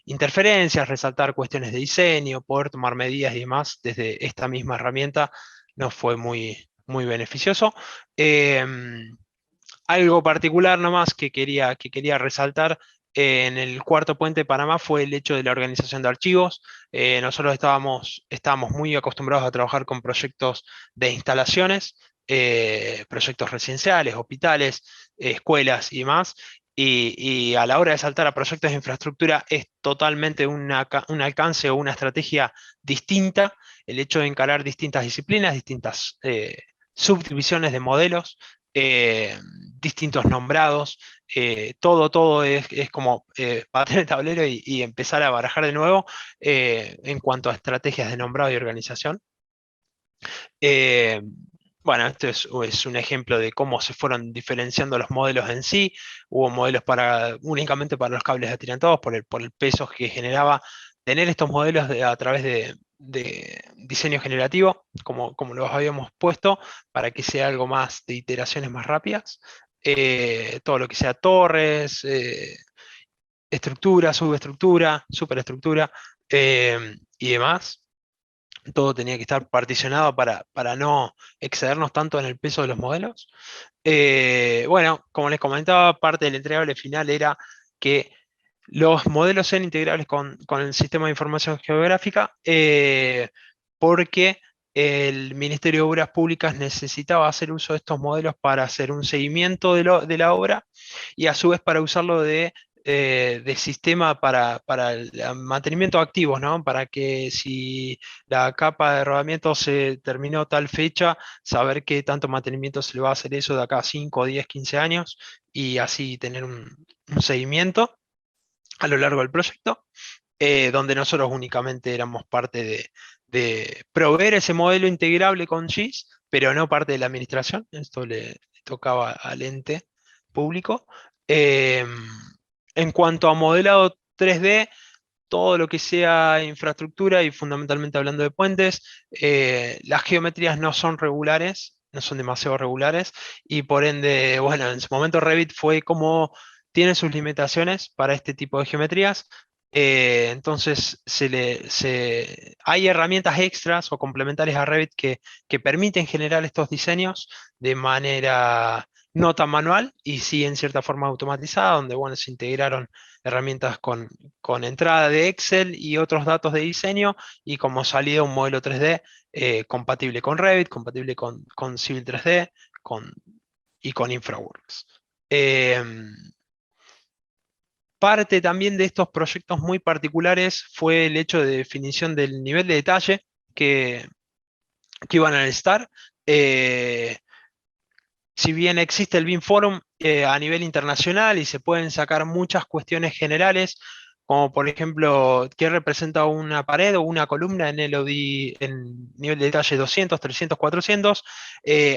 interferencias, resaltar cuestiones de diseño, poder tomar medidas y demás desde esta misma herramienta nos fue muy beneficioso. Algo particular nomás que quería resaltar en el cuarto puente de Panamá fue el hecho de la organización de archivos. Nosotros estábamos muy acostumbrados a trabajar con proyectos de instalaciones, proyectos residenciales, hospitales, escuelas y demás. Y a la hora de saltar a proyectos de infraestructura es totalmente un alcance o una estrategia distinta. El hecho de encarar distintas disciplinas, distintas subdivisiones de modelos, distintos nombrados, todo es como patear el tablero y empezar a barajar de nuevo en cuanto a estrategias de nombrado y organización. Bueno, esto es un ejemplo de cómo se fueron diferenciando los modelos en sí. Hubo modelos únicamente para los cables atirantados por el peso que generaba tener estos modelos a través de diseño generativo, como los habíamos puesto, para que sea algo más de iteraciones más rápidas. Todo lo que sea torres, estructura, subestructura, superestructura y demás. Todo tenía que estar particionado para no excedernos tanto en el peso de los modelos. Bueno, como les comentaba, parte del entregable final era que los modelos sean integrables con el sistema de información geográfica, porque el Ministerio de Obras Públicas necesitaba hacer uso de estos modelos para hacer un seguimiento de la obra y a su vez para usarlo de sistema para el mantenimiento activo, ¿no? Para que si la capa de rodamiento se terminó tal fecha, saber qué tanto mantenimiento se le va a hacer eso de acá a 5, 10, 15 años y así tener un seguimiento a lo largo del proyecto, donde nosotros únicamente éramos parte de proveer ese modelo integrable con GIS, pero no parte de la administración. Esto le tocaba al ente público. En cuanto a modelado 3D, todo lo que sea infraestructura y fundamentalmente hablando de puentes, las geometrías no son regulares, no son demasiado regulares y por ende, bueno, en su momento Revit fue como tiene sus limitaciones para este tipo de geometrías. Entonces hay herramientas extras o complementarias a Revit que permiten generar estos diseños de manera no tan manual y sí en cierta forma automatizada, donde bueno, se integraron herramientas con entrada de Excel y otros datos de diseño y como salida un modelo 3D compatible con Revit, compatible con Civil 3D y con InfraWorks. Parte también de estos proyectos muy particulares fue el hecho de definición del nivel de detalle que iban a necesitar. Si bien existe el BIM Forum a nivel internacional y se pueden sacar muchas cuestiones generales, como por ejemplo, qué representa una pared o una columna en LOD en nivel de detalle 200, 300, 400,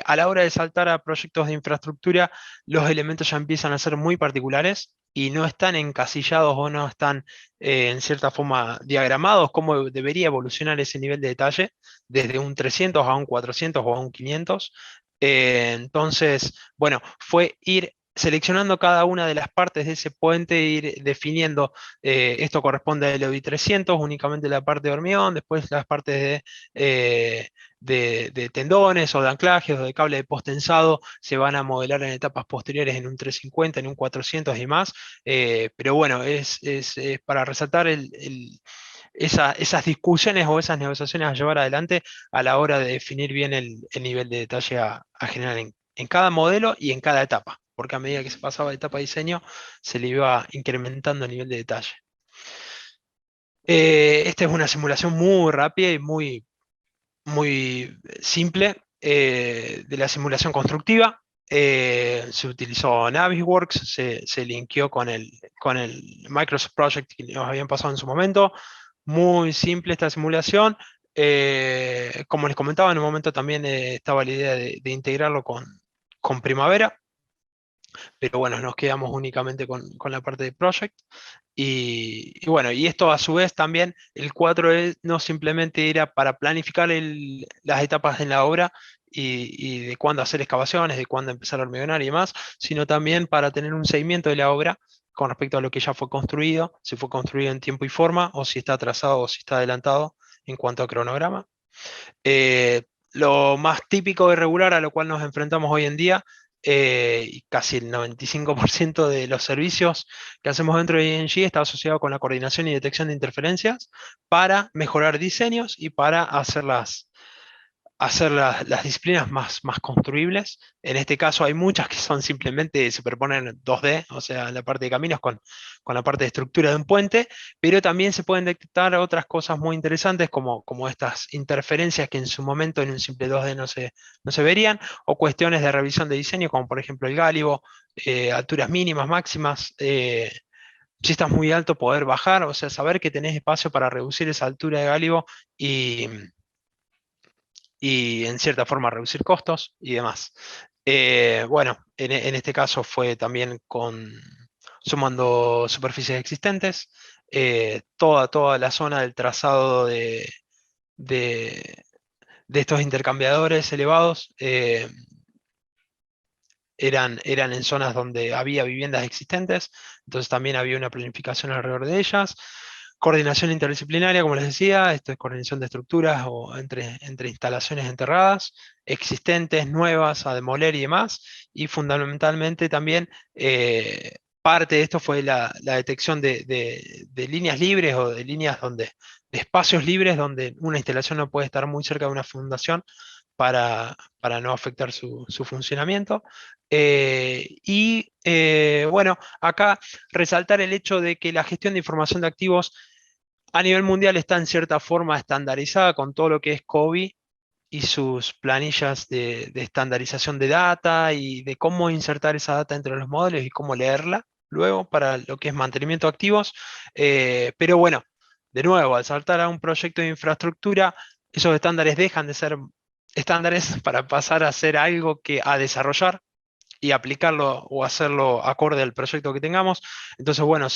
a la hora de saltar a proyectos de infraestructura, los elementos ya empiezan a ser muy particulares y no están encasillados o no están en cierta forma diagramados cómo debería evolucionar ese nivel de detalle, desde un 300 a un 400 o a un 500. Entonces, bueno, fue ir seleccionando cada una de las partes de ese puente, ir definiendo, esto corresponde al LOI 300, únicamente la parte de hormigón, después las partes de tendones o de anclajes o de cable de post-tensado se van a modelar en etapas posteriores en un 350, en un 400 y más, pero bueno, es para resaltar esas discusiones o esas negociaciones a llevar adelante a la hora de definir bien el nivel de detalle a generar en cada modelo y en cada etapa, porque a medida que se pasaba de etapa de diseño se le iba incrementando el nivel de detalle. Esta es una simulación muy rápida y muy simple de la simulación constructiva. Se utilizó Navisworks, se linkeó con el Microsoft Project que nos habían pasado en su momento. Muy simple esta simulación. Como les comentaba, en un momento también estaba la idea de integrarlo con Primavera, pero bueno, nos quedamos únicamente con la parte de Project. Y bueno, y esto a su vez también, el 4E no simplemente era para planificar las etapas en la obra y de cuándo hacer excavaciones, de cuándo empezar a hormigonar y demás, sino también para tener un seguimiento de la obra con respecto a lo que ya fue construido, si fue construido en tiempo y forma, o si está atrasado o si está adelantado en cuanto a cronograma. Lo más típico y regular a lo cual nos enfrentamos hoy en día, y casi el 95% de los servicios que hacemos dentro de ING está asociado con la coordinación y detección de interferencias para mejorar diseños y para hacer las disciplinas más construibles. En este caso hay muchas que son simplemente, superponen 2D, o sea, la parte de caminos con la parte de estructura de un puente, pero también se pueden detectar otras cosas muy interesantes como estas interferencias que en su momento en un simple 2D no se verían, o cuestiones de revisión de diseño, como por ejemplo el gálibo, alturas mínimas, máximas, si estás muy alto poder bajar, o sea, saber que tenés espacio para reducir esa altura de gálibo y en cierta forma reducir costos y demás. Bueno, en este caso fue también sumando superficies existentes, toda la zona del trazado de estos intercambiadores elevados eran en zonas donde había viviendas existentes, entonces también había una planificación alrededor de ellas. Coordinación interdisciplinaria, como les decía, esto es coordinación de estructuras o entre instalaciones enterradas, existentes, nuevas, a demoler y demás, y fundamentalmente también parte de esto fue la detección de líneas libres o de de espacios libres donde una instalación no puede estar muy cerca de una fundación para no afectar su funcionamiento. Bueno, acá resaltar el hecho de que la gestión de información de activos a nivel mundial está en cierta forma estandarizada con todo lo que es COBI y sus planillas de estandarización de data y de cómo insertar esa data entre los modelos y cómo leerla luego para lo que es mantenimiento de activos. Pero bueno, de nuevo, al saltar a un proyecto de infraestructura, esos estándares dejan de ser estándares para pasar a ser algo a desarrollar y aplicarlo o hacerlo acorde al proyecto que tengamos. Entonces, bueno,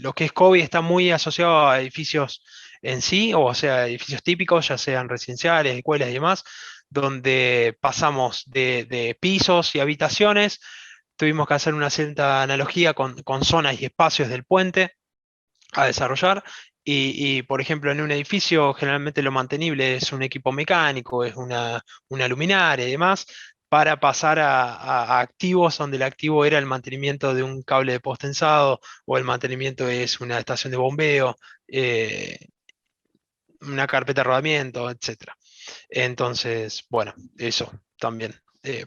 lo que es COBI está muy asociado a edificios en sí, o sea, edificios típicos, ya sean residenciales, escuelas y demás, donde pasamos de pisos y habitaciones. Tuvimos que hacer una cierta analogía con zonas y espacios del puente a desarrollar. Por ejemplo, en un edificio generalmente lo mantenible es un equipo mecánico, es una luminaria y demás, para pasar a activos donde el activo era el mantenimiento de un cable de post-tensado o el mantenimiento es una estación de bombeo, una carpeta de rodamiento, etc. Entonces, bueno, eso también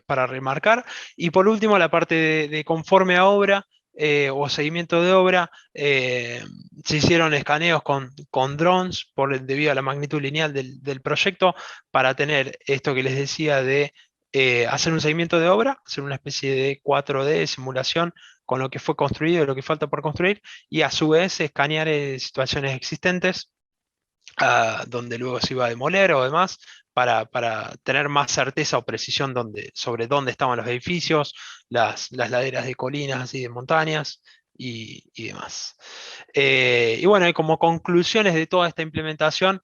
para remarcar. Y por último, la parte de conforme a obra o seguimiento de obra, se hicieron escaneos con drones debido a la magnitud lineal del proyecto para tener esto que les decía de hacer un seguimiento de obra, hacer una especie de 4D de simulación con lo que fue construido y lo que falta por construir, y a su vez escanear situaciones existentes donde luego se iba a demoler o demás, para tener más certeza o precisión sobre dónde estaban los edificios, las laderas de colinas y de montañas y demás. Y bueno, y como conclusiones de toda esta implementación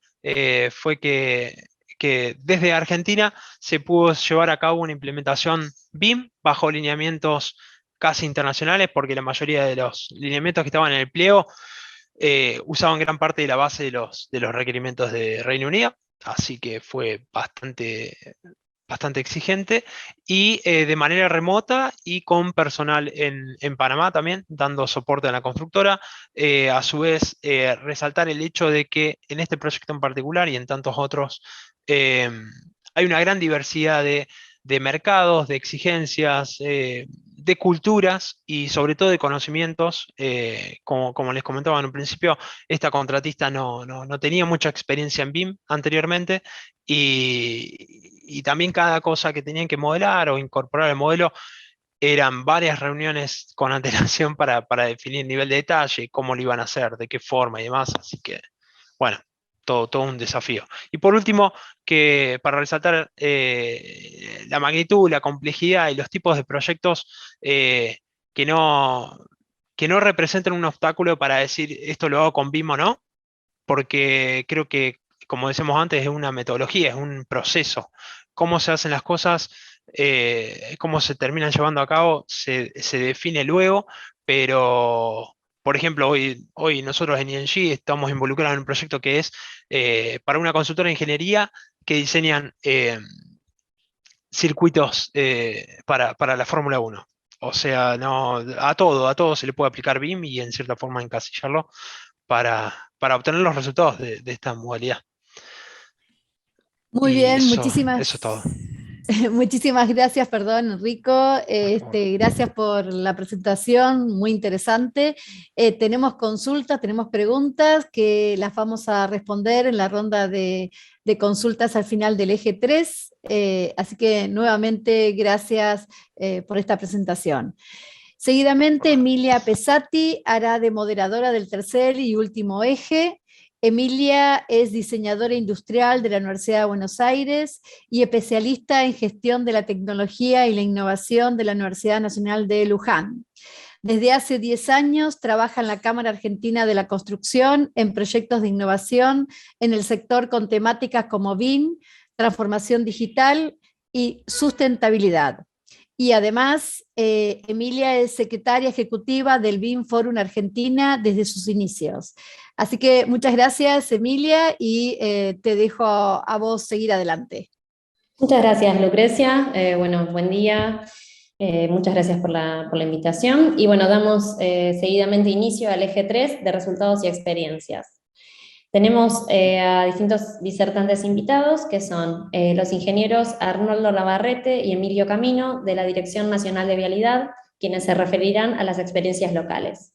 fue que que desde Argentina se pudo llevar a cabo una implementación BIM bajo lineamientos casi internacionales, porque la mayoría de los lineamientos que estaban en el pliego usaban gran parte de la base de los requerimientos de Reino Unido, así que fue bastante exigente, y de manera remota y con personal en Panamá también, dando soporte a la constructora. A su vez, resaltar el hecho de que en este proyecto en particular y en tantos otros, hay una gran diversidad de mercados, de exigencias, de culturas y sobre todo de conocimientos. Como les comentaba en un principio, esta contratista no tenía mucha experiencia en BIM anteriormente, y también cada cosa que tenían que modelar o incorporar al modelo eran varias reuniones con antelación para definir el nivel de detalle, cómo lo iban a hacer, de qué forma y demás. Así que, bueno, todo un desafío. Y por último, que para resaltar la magnitud, la complejidad y los tipos de proyectos que no representen un obstáculo para decir esto lo hago con BIM o no, porque creo que, como decíamos antes, es una metodología, es un proceso. Cómo se hacen las cosas, cómo se terminan llevando a cabo, se define luego, pero, por ejemplo, hoy nosotros en ING estamos involucrados en un proyecto que es para una consultora de ingeniería que diseñan circuitos para la Fórmula 1. O sea, a todo se le puede aplicar BIM y en cierta forma encasillarlo para obtener los resultados de esta modalidad. Muy Y bien, eso es todo. Muchísimas gracias, perdón, Enrico. Gracias por la presentación, muy interesante. Tenemos consultas, tenemos preguntas que las vamos a responder en la ronda de consultas al final del eje 3. Así que nuevamente gracias por esta presentación. Seguidamente, Emilia Pesati hará de moderadora del tercer y último eje. Emilia es diseñadora industrial de la Universidad de Buenos Aires y especialista en gestión de la tecnología y la innovación de la Universidad Nacional de Luján. Desde hace 10 años trabaja en la Cámara Argentina de la Construcción en proyectos de innovación en el sector con temáticas como BIM, transformación digital y sustentabilidad. Y además, Emilia es secretaria ejecutiva del BIM Forum Argentina desde sus inicios. Así que muchas gracias, Emilia, y te dejo a vos seguir adelante. Muchas gracias, Lucrecia. Bueno, buen día. Muchas gracias por la invitación. Y bueno, damos seguidamente inicio al eje 3 de resultados y experiencias. Tenemos a distintos disertantes invitados, que son los ingenieros Arnoldo Navarrete y Emilio Camino, de la Dirección Nacional de Vialidad, quienes se referirán a las experiencias locales.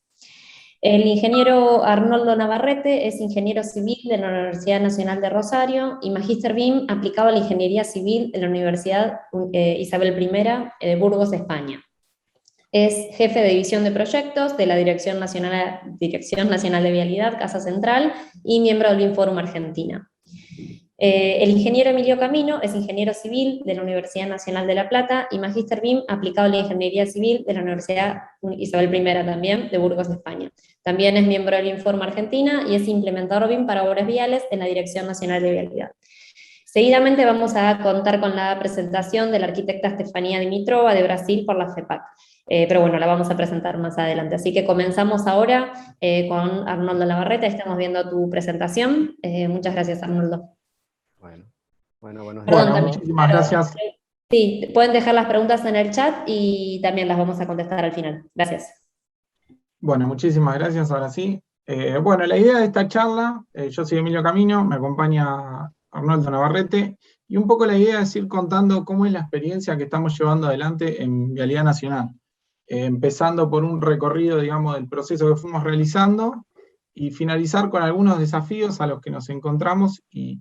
El ingeniero Arnoldo Navarrete es ingeniero civil de la Universidad Nacional de Rosario y magíster BIM aplicado a la ingeniería civil de la Universidad Isabel I de Burgos, España. Es jefe de división de proyectos de la Dirección Nacional de Vialidad, Casa Central, y miembro del BIM Forum Argentina. El ingeniero Emilio Camino es ingeniero civil de la Universidad Nacional de La Plata y magíster BIM aplicado a la ingeniería civil de la Universidad Isabel I también, de Burgos, España. También es miembro del BIM Forum Argentina y es implementador BIM para obras viales en la Dirección Nacional de Vialidad. Seguidamente vamos a contar con la presentación de la arquitecta Estefanía Dimitrova de Brasil por la FEPAC. Pero bueno, la vamos a presentar más adelante. Así que comenzamos ahora con Arnoldo Navarrete. Estamos viendo tu presentación. Muchas gracias, Arnoldo. Bueno, muchísimas gracias. Sí, pueden dejar las preguntas en el chat y también las vamos a contestar al final. Gracias. Bueno, muchísimas gracias, ahora sí. Bueno, la idea de esta charla, yo soy Emilio Camino, me acompaña Arnoldo Navarrete, y un poco la idea es ir contando cómo es la experiencia que estamos llevando adelante en Vialidad Nacional. Empezando por un recorrido, digamos, del proceso que fuimos realizando, y finalizar con algunos desafíos a los que nos encontramos, y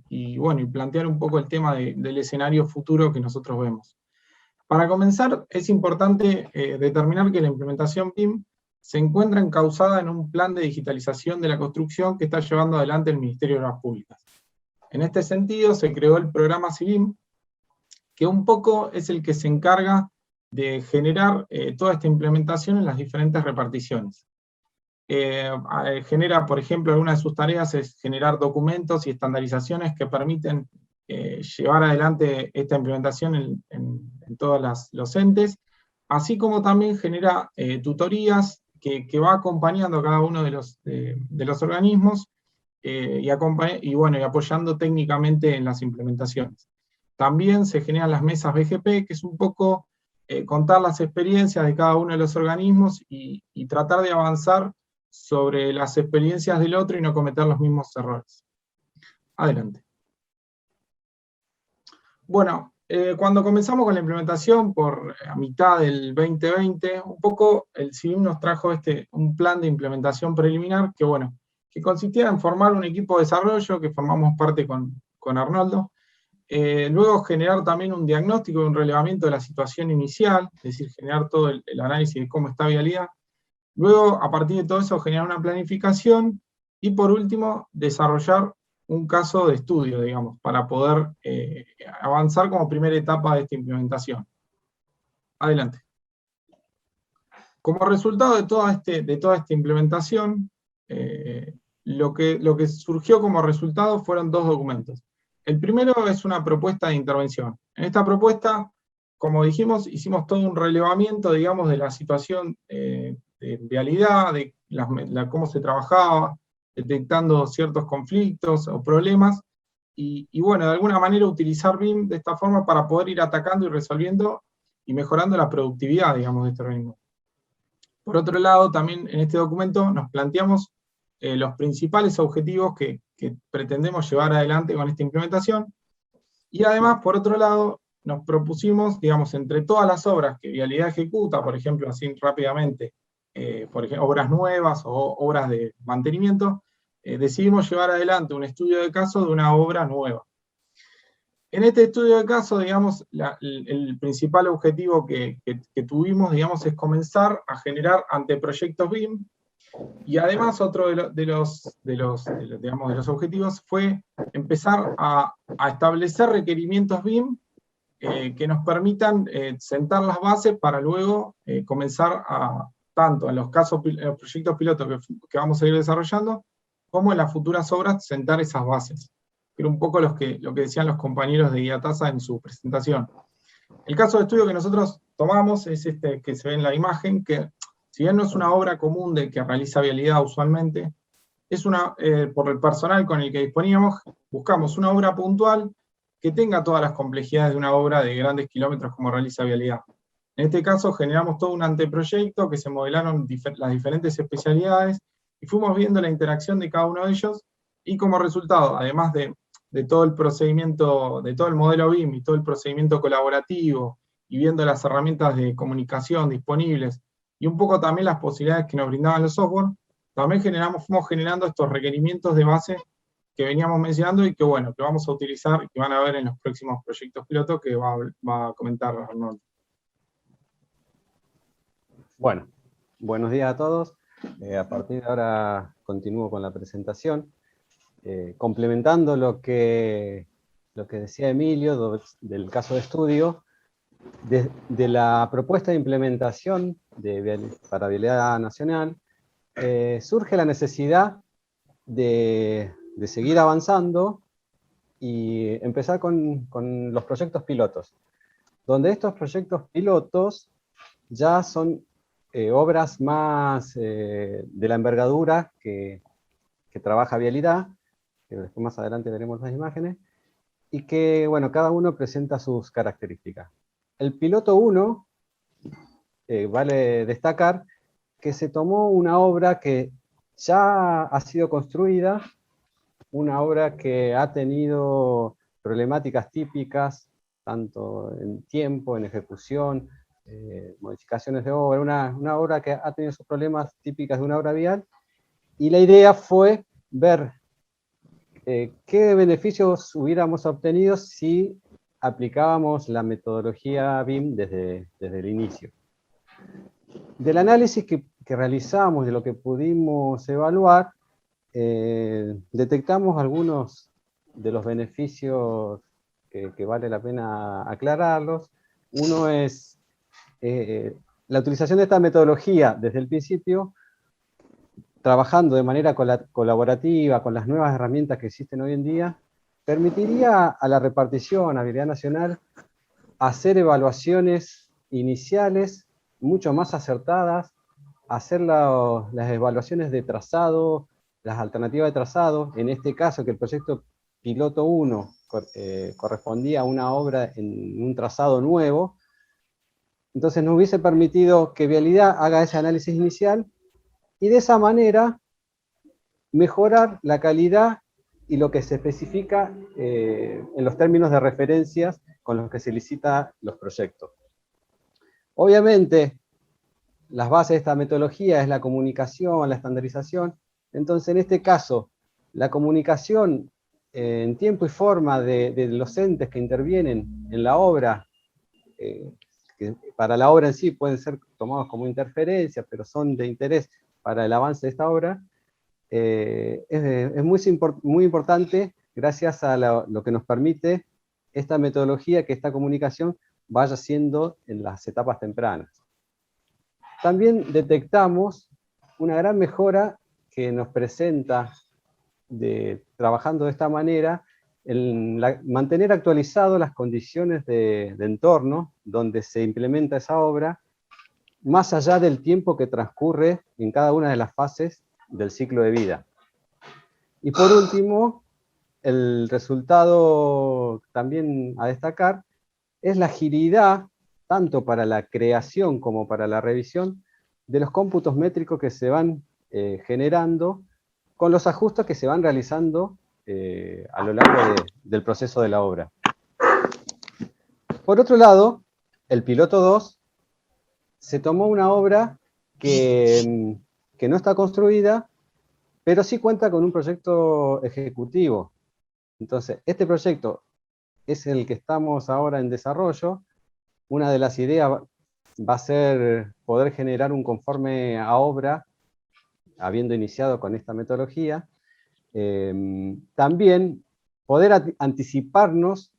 plantear un poco el tema del escenario futuro que nosotros vemos. Para comenzar, es importante determinar que la implementación BIM se encuentra encauzada en un plan de digitalización de la construcción que está llevando adelante el Ministerio de Obras Públicas. En este sentido, se creó el programa CIBIM, que un poco es el que se encarga de generar toda esta implementación en las diferentes reparticiones. Genera, por ejemplo, alguna de sus tareas es generar documentos y estandarizaciones que permiten llevar adelante esta implementación en todos los entes, así como también genera tutorías que va acompañando a cada uno de los organismos y apoyando técnicamente en las implementaciones. También se generan las mesas BGP, que es un poco contar las experiencias de cada uno de los organismos y tratar de avanzar sobre las experiencias del otro y no cometer los mismos errores. Adelante. Bueno, cuando comenzamos con la implementación a mitad del 2020, un poco el CIBIM nos trajo un plan de implementación preliminar que consistía en formar un equipo de desarrollo que formamos parte con Arnoldo, luego generar también un diagnóstico y un relevamiento de la situación inicial, es decir, generar todo el análisis de cómo está vialidad, luego a partir de todo eso generar una planificación y por último desarrollar un caso de estudio, digamos, para poder avanzar como primera etapa de esta implementación. Adelante. Como resultado de toda esta implementación, lo que surgió como resultado fueron dos documentos. El primero es una propuesta de intervención. En esta propuesta, como dijimos, hicimos todo un relevamiento, digamos, de la situación de vialidad, de cómo se trabajaba, detectando ciertos conflictos o problemas, y de alguna manera utilizar BIM de esta forma para poder ir atacando y resolviendo y mejorando la productividad, digamos, de este organismo. Por otro lado, también en este documento nos planteamos los principales objetivos que pretendemos llevar adelante con esta implementación, y además, por otro lado, nos propusimos, digamos, entre todas las obras que Vialidad ejecuta, por ejemplo, así rápidamente, por ejemplo, obras nuevas o obras de mantenimiento, decidimos llevar adelante un estudio de caso de una obra nueva. En este estudio de caso, digamos, el principal objetivo que tuvimos, digamos, es comenzar a generar anteproyectos BIM, y además otro de los objetivos fue empezar a establecer requerimientos BIM que nos permitan sentar las bases para luego comenzar tanto en los proyectos pilotos que vamos a ir desarrollando, como en las futuras obras sentar esas bases. Que era un poco lo que decían los compañeros de IATASA en su presentación. El caso de estudio que nosotros tomamos es este que se ve en la imagen, que si bien no es una obra común que realiza Vialidad usualmente, es por el personal con el que disponíamos, buscamos una obra puntual que tenga todas las complejidades de una obra de grandes kilómetros como realiza Vialidad. En este caso generamos todo un anteproyecto que se modelaron las diferentes especialidades y fuimos viendo la interacción de cada uno de ellos, y como resultado, además de todo el procedimiento, de todo el modelo BIM y todo el procedimiento colaborativo, y viendo las herramientas de comunicación disponibles, y un poco también las posibilidades que nos brindaban los software, también fuimos generando estos requerimientos de base que veníamos mencionando y que vamos a utilizar y que van a ver en los próximos proyectos pilotos que va a comentar Arnoldo. Bueno, buenos días a todos. A partir de ahora continúo con la presentación, complementando lo que decía Emilio del caso de estudio. De la propuesta de implementación para Vialidad Nacional, surge la necesidad de seguir avanzando y empezar con los proyectos pilotos, donde estos proyectos pilotos ya son obras más de la envergadura que trabaja Vialidad, que después más adelante veremos las imágenes, y que, cada uno presenta sus características. El piloto 1, vale destacar que se tomó una obra que ya ha sido construida, una obra que ha tenido problemáticas típicas, tanto en tiempo, en ejecución, modificaciones de obra, una obra que ha tenido sus problemas típicas de una obra vial, y la idea fue ver qué beneficios hubiéramos obtenido si aplicábamos la metodología BIM desde el inicio. Del análisis que realizamos, de lo que pudimos evaluar, detectamos algunos de los beneficios que vale la pena aclararlos. Uno es la utilización de esta metodología desde el principio, trabajando de manera colaborativa con las nuevas herramientas que existen hoy en día, permitiría a la repartición, a Habilidad Nacional, hacer evaluaciones iniciales mucho más acertadas, hacer las evaluaciones de trazado, las alternativas de trazado, en este caso que el proyecto piloto 1 correspondía a una obra en un trazado nuevo, entonces nos hubiese permitido que Vialidad haga ese análisis inicial y de esa manera mejorar la calidad y lo que se especifica en los términos de referencias con los que se licitan los proyectos. Obviamente, las bases de esta metodología es la comunicación, la estandarización. Entonces, en este caso, la comunicación en tiempo y forma de los entes que intervienen en la obra, que para la obra en sí pueden ser tomados como interferencias, pero son de interés para el avance de esta obra, es muy importante gracias a lo que nos permite esta metodología, que esta comunicación vaya siendo en las etapas tempranas. También detectamos una gran mejora que nos presenta trabajando de esta manera, mantener actualizado las condiciones de entorno donde se implementa esa obra, más allá del tiempo que transcurre en cada una de las fases del ciclo de vida. Y por último, el resultado también a destacar es la agilidad, tanto para la creación como para la revisión, de los cómputos métricos que se van generando con los ajustes que se van realizando a lo largo del proceso de la obra. Por otro lado, el piloto 2 se tomó una obra que no está construida, pero sí cuenta con un proyecto ejecutivo. Entonces, este proyecto es el que estamos ahora en desarrollo. Una de las ideas va a ser poder generar un conforme a obra, habiendo iniciado con esta metodología. También poder anticiparnos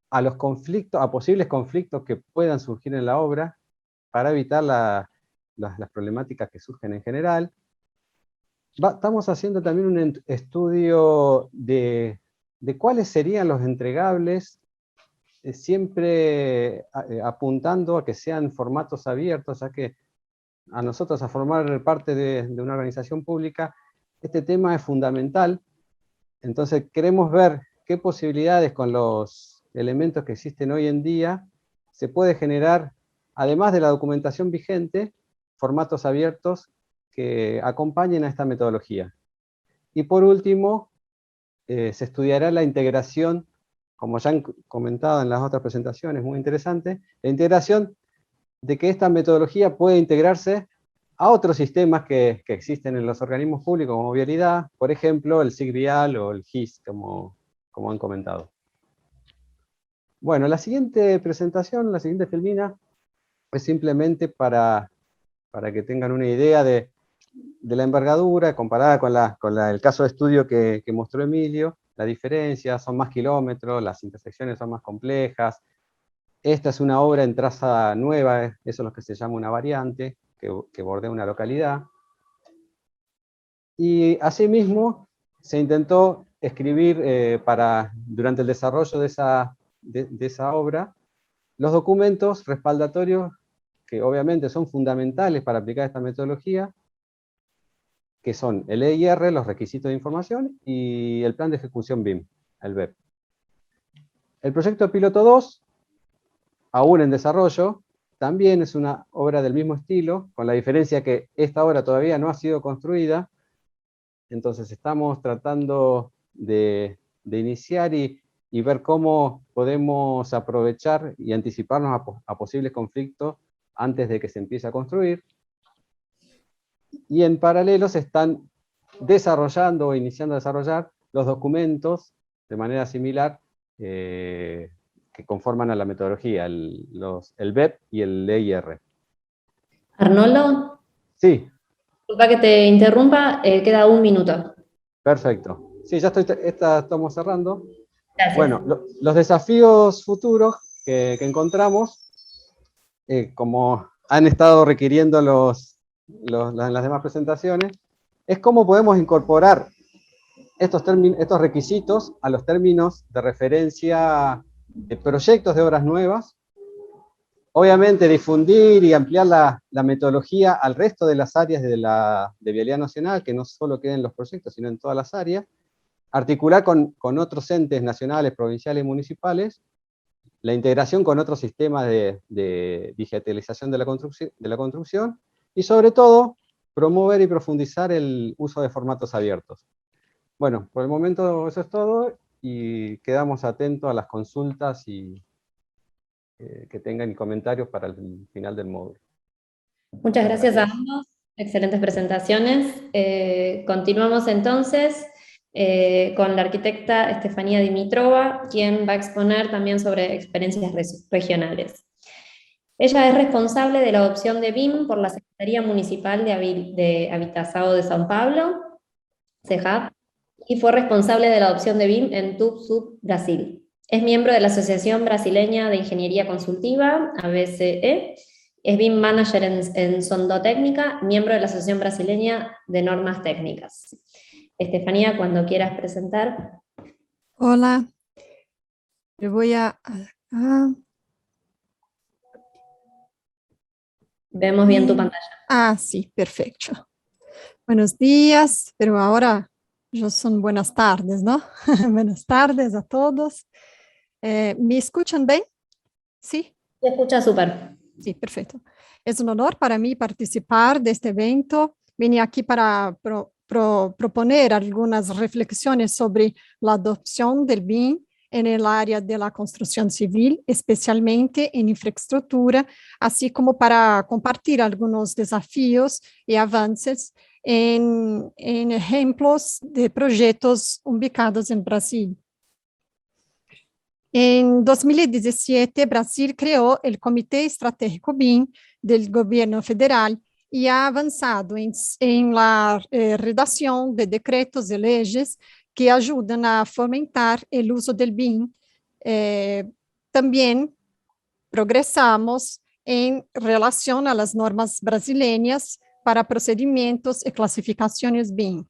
a los conflictos, a posibles conflictos que puedan surgir en la obra, para evitar las problemáticas que surgen en general. Estamos haciendo también un estudio de cuáles serían los entregables, siempre apuntando a que sean formatos abiertos, ya que a nosotros, a formar parte de una organización pública, este tema es fundamental. Entonces queremos ver qué posibilidades con los elementos que existen hoy en día se puede generar, además de la documentación vigente, formatos abiertos que acompañen a esta metodología. Y por último, se estudiará la integración, como ya han comentado en las otras presentaciones, muy interesante, la integración de que esta metodología puede integrarse a otros sistemas que existen en los organismos públicos como Vialidad, por ejemplo, el SIG-Vial o el GIS, como han comentado. Bueno, la siguiente presentación, la siguiente filmina, es simplemente para que tengan una idea de la envergadura comparada con el caso de estudio que mostró Emilio. La diferencia, son más kilómetros, las intersecciones son más complejas. Esta es una obra en traza nueva, eso es lo que se llama una variante, que bordea una localidad. Y asimismo, se intentó escribir durante el desarrollo de esa obra, los documentos respaldatorios que obviamente son fundamentales para aplicar esta metodología, que son el EIR, los requisitos de información, y el plan de ejecución BIM, el BEP. El proyecto piloto 2, aún en desarrollo, también es una obra del mismo estilo, con la diferencia que esta obra todavía no ha sido construida. Entonces estamos tratando de iniciar y ver cómo podemos aprovechar y anticiparnos a posibles conflictos antes de que se empiece a construir. Y en paralelo se están desarrollando o iniciando a desarrollar los documentos de manera similar que conforman a la metodología, el BEP y el EIR. Arnoldo. Sí. Disculpa que te interrumpa, queda un minuto. Perfecto. Sí, ya estamos cerrando. Gracias. Bueno, los desafíos futuros que encontramos, como han estado requiriendo las demás presentaciones, es cómo podemos incorporar estos requisitos a los términos de referencia de proyectos de obras nuevas. Obviamente difundir y ampliar la metodología al resto de las áreas de Vialidad Nacional, que no solo queden en los proyectos, sino en todas las áreas. Articular con otros entes nacionales, provinciales y municipales, la integración con otros sistemas de digitalización de la construcción, y sobre todo, promover y profundizar el uso de formatos abiertos. Bueno, por el momento eso es todo, y quedamos atentos a las consultas y que tengan comentarios para el final del módulo. Muchas gracias a ambos, excelentes presentaciones. Continuamos entonces con la arquitecta Estefanía Dimitrova, quien va a exponer también sobre experiencias regionales. Ella es responsable de la adopción de BIM por la Secretaría Municipal de Habitação de São Paulo, CEHAP, y fue responsable de la adopción de BIM en TUBSUB, Brasil. Es miembro de la Asociación Brasileña de Ingeniería Consultiva, ABCE, es BIM Manager en Sondotécnica, miembro de la Asociación Brasileña de Normas Técnicas. Estefanía, cuando quieras presentar. Hola, le voy a... Vemos bien tu pantalla. Sí, perfecto. Buenos días, pero ahora ya son buenas tardes, ¿no? Buenas tardes a todos. ¿Me escuchan bien? ¿Sí? Se escucha súper. Sí, perfecto. Es un honor para mí participar de este evento. Vine aquí para proponer algunas reflexiones sobre la adopción del BIM en el área de la construcción civil, especialmente en infraestructura, así como para compartir algunos desafíos y avances en ejemplos de proyectos ubicados en Brasil. En 2017, Brasil creó el Comité Estratégico BIM del Gobierno Federal y ha avanzado en la redacción de decretos y leyes que ayudan a fomentar el uso del BIM. También progresamos en relación a las normas brasileñas para procedimientos y clasificaciones BIM.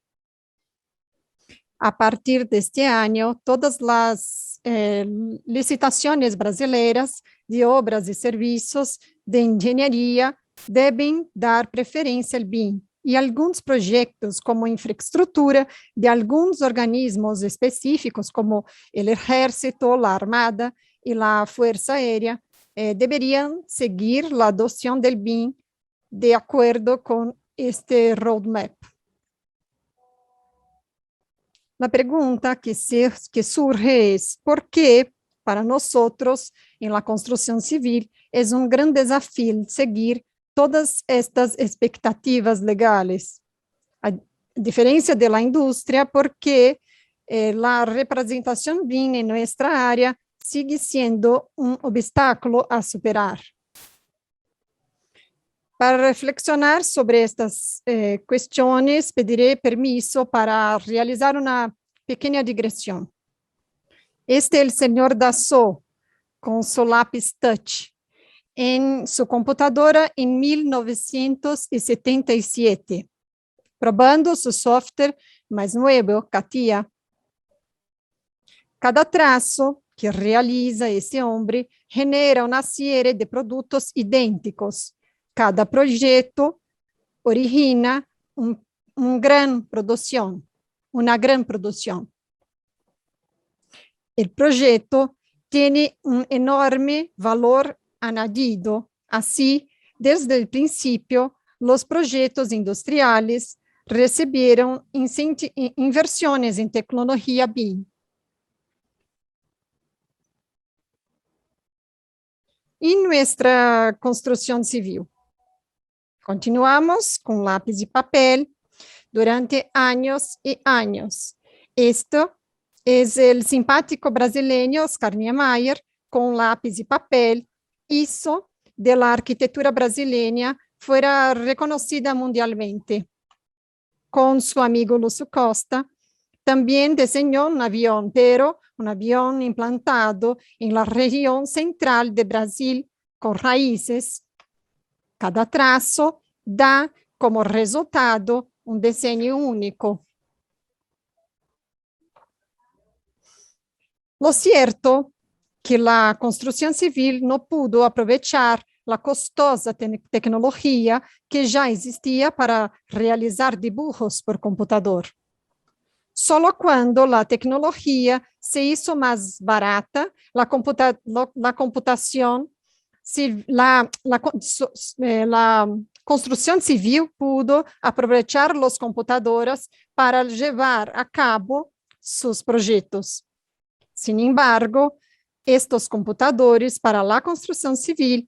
A partir de este año, todas las licitaciones brasileiras de obras y servicios de ingeniería deben dar preferencia al BIM, y algunos proyectos como infraestructura de algunos organismos específicos como el Ejército, la Armada y la Fuerza Aérea deberían seguir la adopción del BIM de acuerdo con este roadmap. La pregunta que surge es, ¿por qué para nosotros en la construcción civil es un gran desafío seguir todas estas expectativas legales? A diferencia de la industria, porque la representación BIM en nuestra área sigue siendo un obstáculo a superar. Para reflexionar sobre estas cuestiones, pediré permiso para realizar una pequeña digresión. Este es el señor Dassault con su lápiz touch en su computadora en 1977, probando su software más nuevo, CATIA. Cada trazo que realiza ese hombre genera una serie de productos idénticos. Cada proyecto origina una gran producción. El proyecto tiene un enorme valor añadido. Así, desde el principio, los proyectos industriales recibieron inversiones en tecnología BIM. Y nuestra construcción civil. Continuamos con lápiz y papel durante años y años. Esto es el simpático brasileño Oscar Niemeyer con lápiz y papel hizo de la arquitectura brasileña fuera reconocida mundialmente. Con su amigo Lúcio Costa, también diseñó un avión, pero un avión implantado en la región central de Brasil con raíces. Cada trazo da como resultado un diseño único. Lo cierto que la construcción civil no pudo aprovechar la costosa tecnología que ya existía para realizar dibujos por computador. Solo cuando la tecnología se hizo más barata, la construcción civil pudo aprovechar los computadores para llevar a cabo sus proyectos. Sin embargo, estos computadores para la construcción civil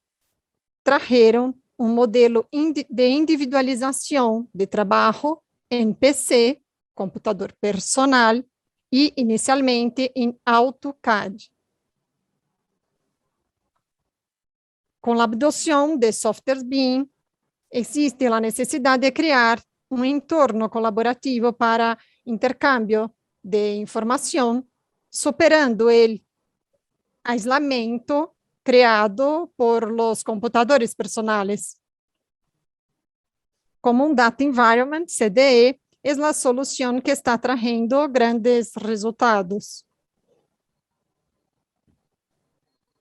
trajeron un modelo de individualización de trabajo en PC, computador personal, y inicialmente en AutoCAD. Con la adopción de softwares BIM, existe la necesidad de crear un entorno colaborativo para intercambio de información, superando el aislamiento creado por los computadores personales. Common Data Environment, CDE, es la solución que está trayendo grandes resultados.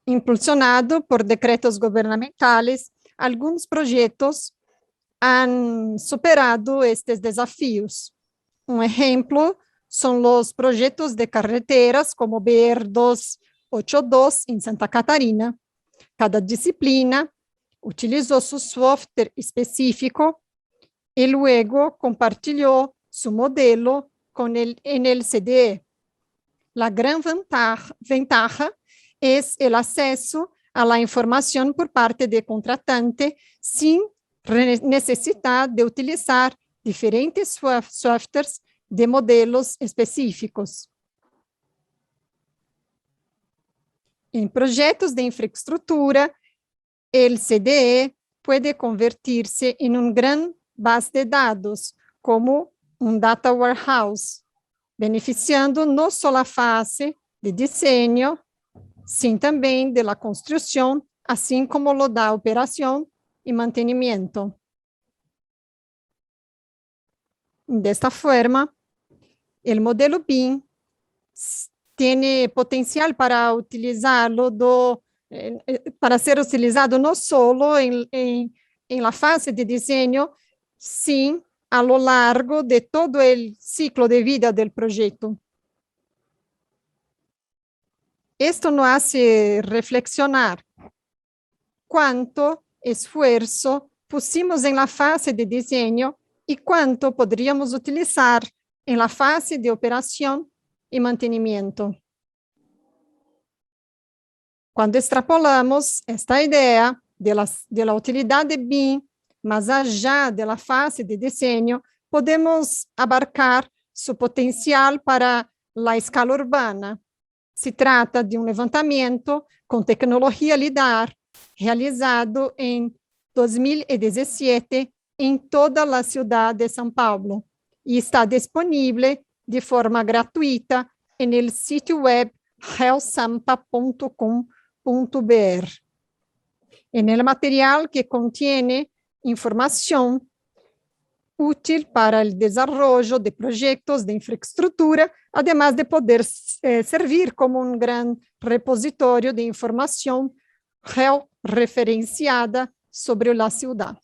Impulsionado por decretos gubernamentales, algunos proyectos han superado estos desafíos. Un ejemplo son los proyectos de carreteras como BR-282 en Santa Catarina. Cada disciplina utilizó su software específico y luego compartió su modelo en el CDE. La gran ventaja es el acceso a la información por parte del contratante sin necesidad de utilizar diferentes softwares de modelos específicos. En proyectos de infraestructura, el CDE puede convertirse en un gran base de datos, como un data warehouse, beneficiando no solo la fase de diseño, sino también de la construcción, así como lo da operación y mantenimiento. De esta forma, el modelo BIM tiene potencial para para ser utilizado no solo en la fase de diseño, sino a lo largo de todo el ciclo de vida del proyecto. Esto nos hace reflexionar cuánto esfuerzo pusimos en la fase de diseño y cuánto podríamos utilizar en la fase de operación y mantenimiento. Cuando extrapolamos esta idea de la utilidad de BIM más allá de la fase de diseño, podemos abarcar su potencial para la escala urbana. Se trata de un levantamiento con tecnología LIDAR realizado en 2017 en toda la ciudad de São Paulo y está disponible de forma gratuita en el sitio web realsampa.com.br. En el material que contiene información útil para el desarrollo de proyectos de infraestructura, además de poder servir como un gran repositorio de información georreferenciada sobre la ciudad.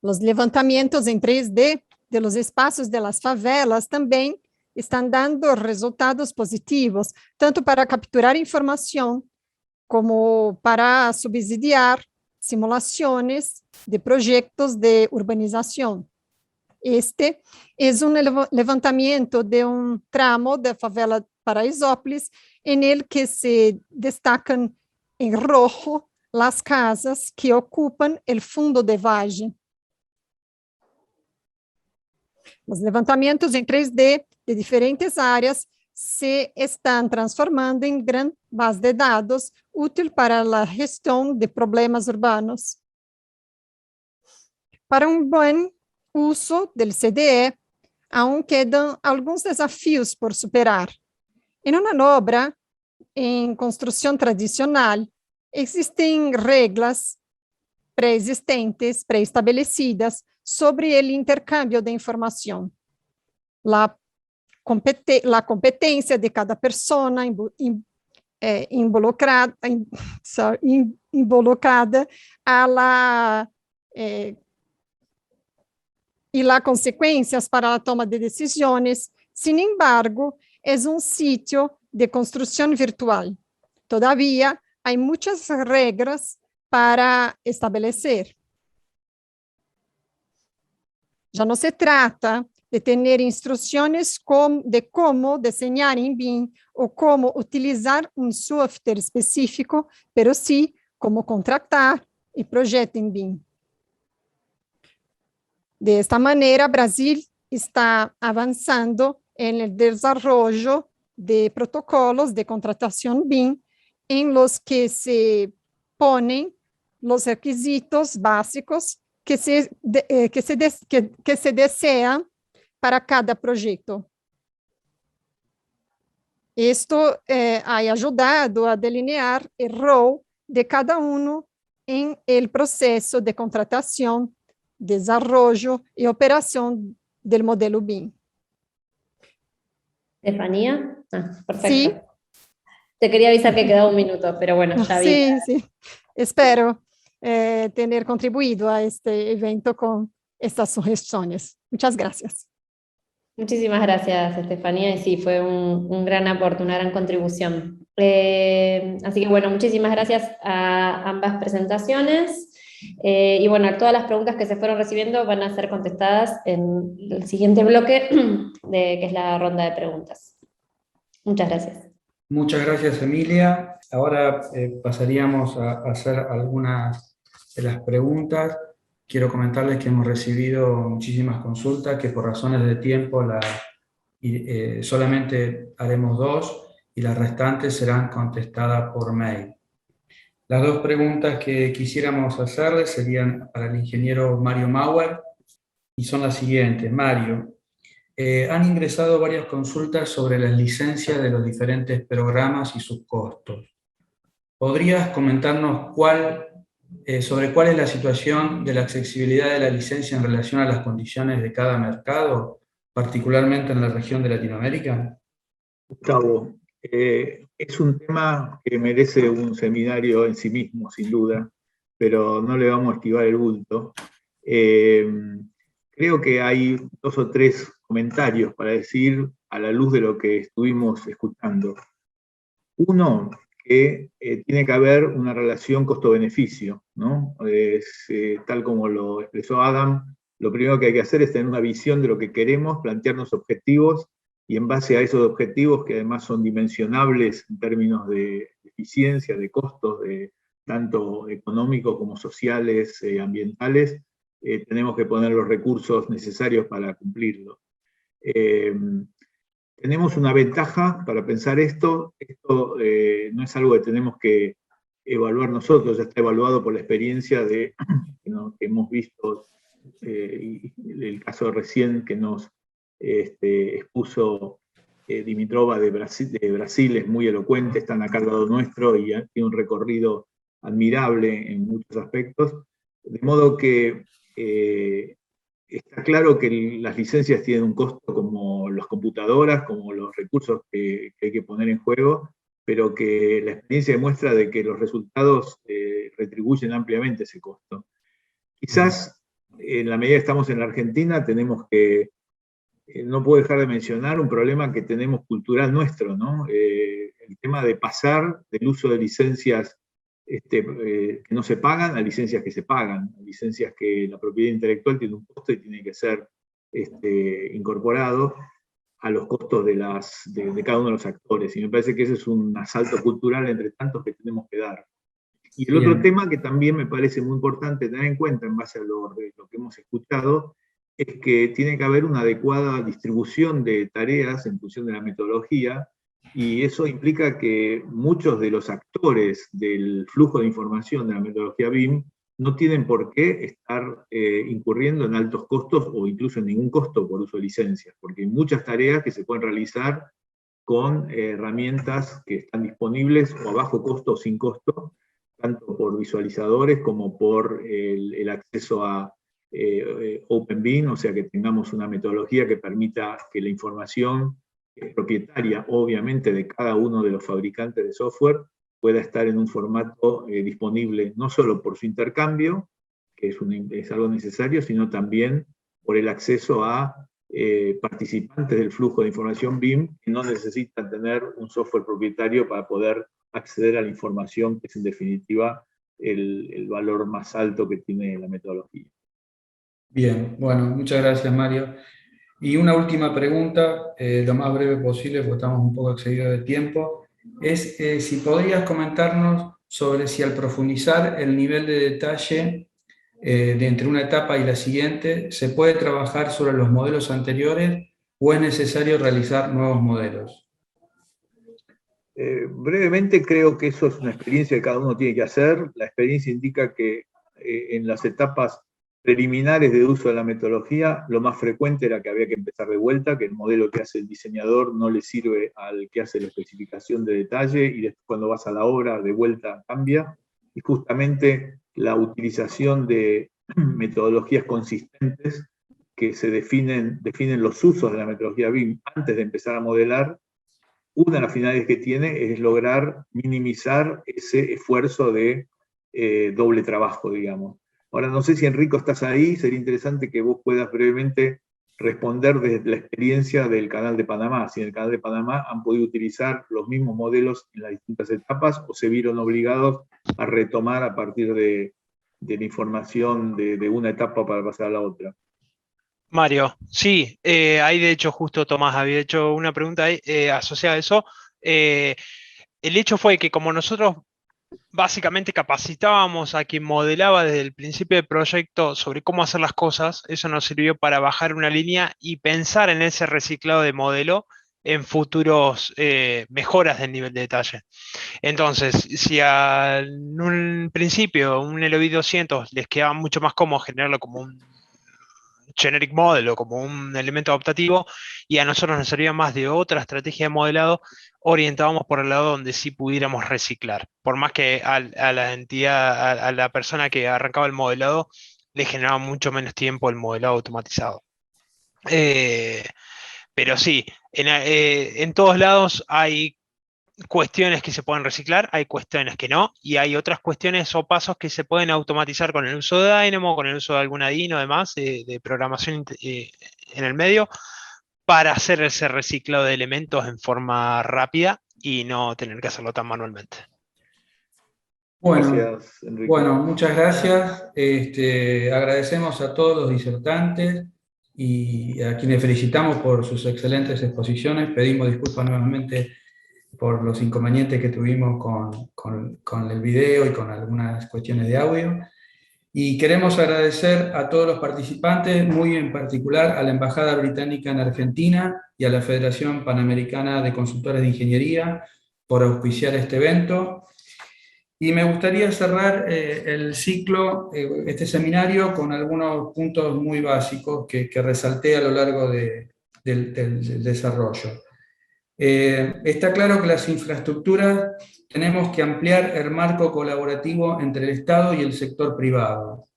Los levantamientos en 3D de los espacios de las favelas también están dando resultados positivos, tanto para capturar información como para subsidiar simulaciones de proyectos de urbanización. Este es un levantamiento de un tramo de favela Paraisópolis en el que se destacan en rojo las casas que ocupan el fundo de valle. Los levantamientos en 3D de diferentes áreas se están transformando en gran base de datos útil para la gestión de problemas urbanos. Para un buen uso del CDE, aún quedan algunos desafíos por superar. En una obra en construcción tradicional, existen reglas preestablecidas sobre el intercambio de información. La la competencia de cada persona involucrada a la y las consecuencias para la toma de decisiones. Sin embargo, es un sitio de construcción virtual. Todavía hay muchas reglas para establecer. Ya no se trata de tener instrucciones de cómo diseñar en BIM o cómo utilizar un software específico, pero sí cómo contratar y proyectar en BIM. De esta manera, Brasil está avanzando en el desarrollo de protocolos de contratación BIM en los que se ponen los requisitos básicos que se desean para cada proyecto. Esto ha ayudado a delinear el rol de cada uno en el proceso de contratación, desarrollo y operación del modelo BIM. Estefanía. Perfecto. Sí. Te quería avisar que quedaba un minuto, pero bueno, ya vi. Sí, sí. Espero tener contribuido a este evento con estas sugestiones. Muchas gracias. Muchísimas gracias, Estefanía, y sí, fue un gran aporte, una gran contribución. Así que bueno, muchísimas gracias a ambas presentaciones. Y bueno, todas las preguntas que se fueron recibiendo van a ser contestadas en el siguiente bloque, que es la ronda de preguntas. Muchas gracias. Muchas gracias, Emilia. Ahora pasaríamos a hacer algunas de las preguntas. Quiero comentarles que hemos recibido muchísimas consultas, que por razones de tiempo solamente haremos 2 y las restantes serán contestadas por mail. Las 2 preguntas que quisiéramos hacerles serían para el ingeniero Mario Mauer y son las siguientes. Mario, han ingresado varias consultas sobre las licencias de los diferentes programas y sus costos. ¿Podrías comentarnos sobre cuál es la situación de la accesibilidad de la licencia en relación a las condiciones de cada mercado, particularmente en la región de Latinoamérica? Gustavo, es un tema que merece un seminario en sí mismo, sin duda, pero no le vamos a esquivar el bulto. Creo que hay 2 o 3 comentarios para decir a la luz de lo que estuvimos escuchando. Uno, que tiene que haber una relación costo-beneficio, ¿no? Tal como lo expresó Adam, lo primero que hay que hacer es tener una visión de lo que queremos, plantearnos objetivos, y en base a esos objetivos, que además son dimensionables en términos de eficiencia, de costos, tanto económicos como sociales, ambientales, tenemos que poner los recursos necesarios para cumplirlo. Tenemos una ventaja para pensar esto no es algo que tenemos que evaluar nosotros, ya está evaluado por la experiencia que hemos visto, el caso recién que nos expuso Dimitrova de Brasil es muy elocuente, están acá al lado nuestro y tiene un recorrido admirable en muchos aspectos, de modo que está claro que las licencias tienen un costo como las computadoras, como los recursos que hay que poner en juego, pero que la experiencia demuestra de que los resultados retribuyen ampliamente ese costo. Quizás, en la medida que estamos en la Argentina, tenemos que, no puedo dejar de mencionar un problema que tenemos cultural nuestro, ¿no? El tema de pasar del uso de licencias que no se pagan a licencias que se pagan, licencias que la propiedad intelectual tiene un costo y tiene que ser incorporado a los costos de cada uno de los actores. Y me parece que ese es un asalto cultural entre tantos que tenemos que dar. Y el otro tema que también me parece muy importante tener en cuenta en base a lo que hemos escuchado, es que tiene que haber una adecuada distribución de tareas en función de la metodología, y eso implica que muchos de los actores del flujo de información de la metodología BIM no tienen por qué estar incurriendo en altos costos o incluso en ningún costo por uso de licencias, porque hay muchas tareas que se pueden realizar con herramientas que están disponibles o a bajo costo o sin costo, tanto por visualizadores como por el acceso a OpenBIM, o sea que tengamos una metodología que permita que la información que es propietaria, obviamente, de cada uno de los fabricantes de software, pueda estar en un formato disponible, no solo por su intercambio, que es algo necesario, sino también por el acceso a participantes del flujo de información BIM que no necesitan tener un software propietario para poder acceder a la información, que es en definitiva el valor más alto que tiene la metodología. Bien, bueno, muchas gracias, Mario. Y una última pregunta, lo más breve posible, porque estamos un poco excedidos de tiempo, es si podrías comentarnos sobre si al profundizar el nivel de detalle de entre una etapa y la siguiente, ¿se puede trabajar sobre los modelos anteriores o es necesario realizar nuevos modelos? Brevemente, creo que eso es una experiencia que cada uno tiene que hacer. La experiencia indica que en las etapas preliminares de uso de la metodología, lo más frecuente era que había que empezar de vuelta, que el modelo que hace el diseñador no le sirve al que hace la especificación de detalle, y después cuando vas a la obra, de vuelta cambia. Y justamente la utilización de metodologías consistentes que se definen los usos de la metodología BIM antes de empezar a modelar, una de las finalidades que tiene es lograr minimizar ese esfuerzo de doble trabajo, digamos. Ahora, no sé si Enrico estás ahí, sería interesante que vos puedas brevemente responder desde la experiencia del Canal de Panamá. Si en el Canal de Panamá han podido utilizar los mismos modelos en las distintas etapas o se vieron obligados a retomar a partir de la información de una etapa para pasar a la otra. Mario, sí, ahí de hecho justo Tomás había hecho una pregunta ahí, asociada a eso. El hecho fue que como nosotros básicamente capacitábamos a quien modelaba desde el principio del proyecto sobre cómo hacer las cosas, eso nos sirvió para bajar una línea y pensar en ese reciclado de modelo en futuros mejoras del nivel de detalle. Entonces, si en un principio un LOB 200 les quedaba mucho más cómodo generarlo como un generic model o como un elemento adaptativo, y a nosotros nos servía más de otra estrategia de modelado, orientábamos por el lado donde sí pudiéramos reciclar. Por más que a la entidad, a la persona que arrancaba el modelado, le generaba mucho menos tiempo el modelado automatizado. Pero sí, en todos lados hay cuestiones que se pueden reciclar, hay cuestiones que no, y hay otras cuestiones o pasos que se pueden automatizar con el uso de Dynamo, con el uso de alguna DIN o demás, de programación en el medio, para hacer ese reciclado de elementos en forma rápida y no tener que hacerlo tan manualmente. Bueno, gracias, Enrique. Bueno, muchas gracias. Agradecemos a todos los disertantes y a quienes felicitamos por sus excelentes exposiciones. Pedimos disculpas nuevamente por los inconvenientes que tuvimos con el video y con algunas cuestiones de audio. Y queremos agradecer a todos los participantes, muy en particular a la Embajada Británica en Argentina y a la Federación Panamericana de Consultores de Ingeniería por auspiciar este evento. Y me gustaría cerrar el ciclo, este seminario, con algunos puntos muy básicos que resalté a lo largo del desarrollo. Está claro que las infraestructuras tenemos que ampliar el marco colaborativo entre el Estado y el sector privado.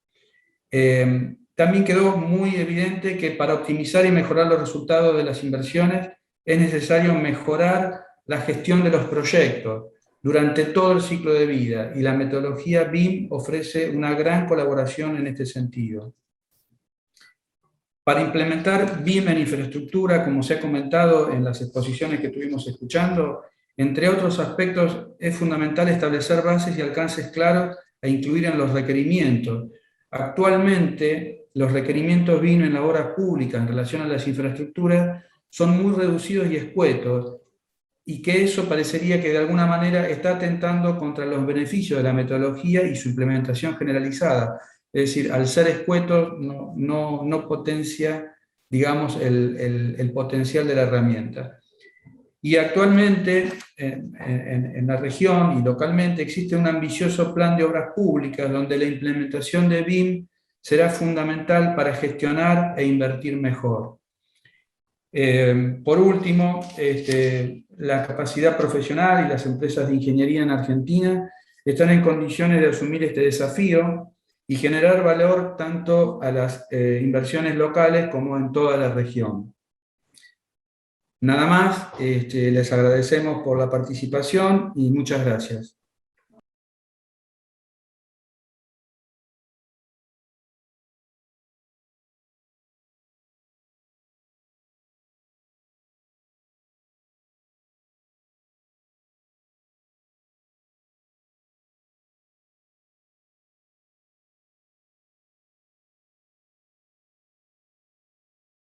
También quedó muy evidente que para optimizar y mejorar los resultados de las inversiones es necesario mejorar la gestión de los proyectos durante todo el ciclo de vida, y la metodología BIM ofrece una gran colaboración en este sentido. Para implementar BIM en infraestructura, como se ha comentado en las exposiciones que estuvimos escuchando, entre otros aspectos, es fundamental establecer bases y alcances claros e incluir en los requerimientos. Actualmente, los requerimientos BIM en la obra pública en relación a las infraestructuras son muy reducidos y escuetos, y que eso parecería que de alguna manera está atentando contra los beneficios de la metodología y su implementación generalizada. Es decir, al ser escuetos no potencia, digamos, el potencial de la herramienta. Y actualmente en la región y localmente existe un ambicioso plan de obras públicas donde la implementación de BIM será fundamental para gestionar e invertir mejor. Por último, la capacidad profesional y las empresas de ingeniería en Argentina están en condiciones de asumir este desafío y generar valor tanto a las inversiones locales como en toda la región. Nada más, les agradecemos por la participación y muchas gracias.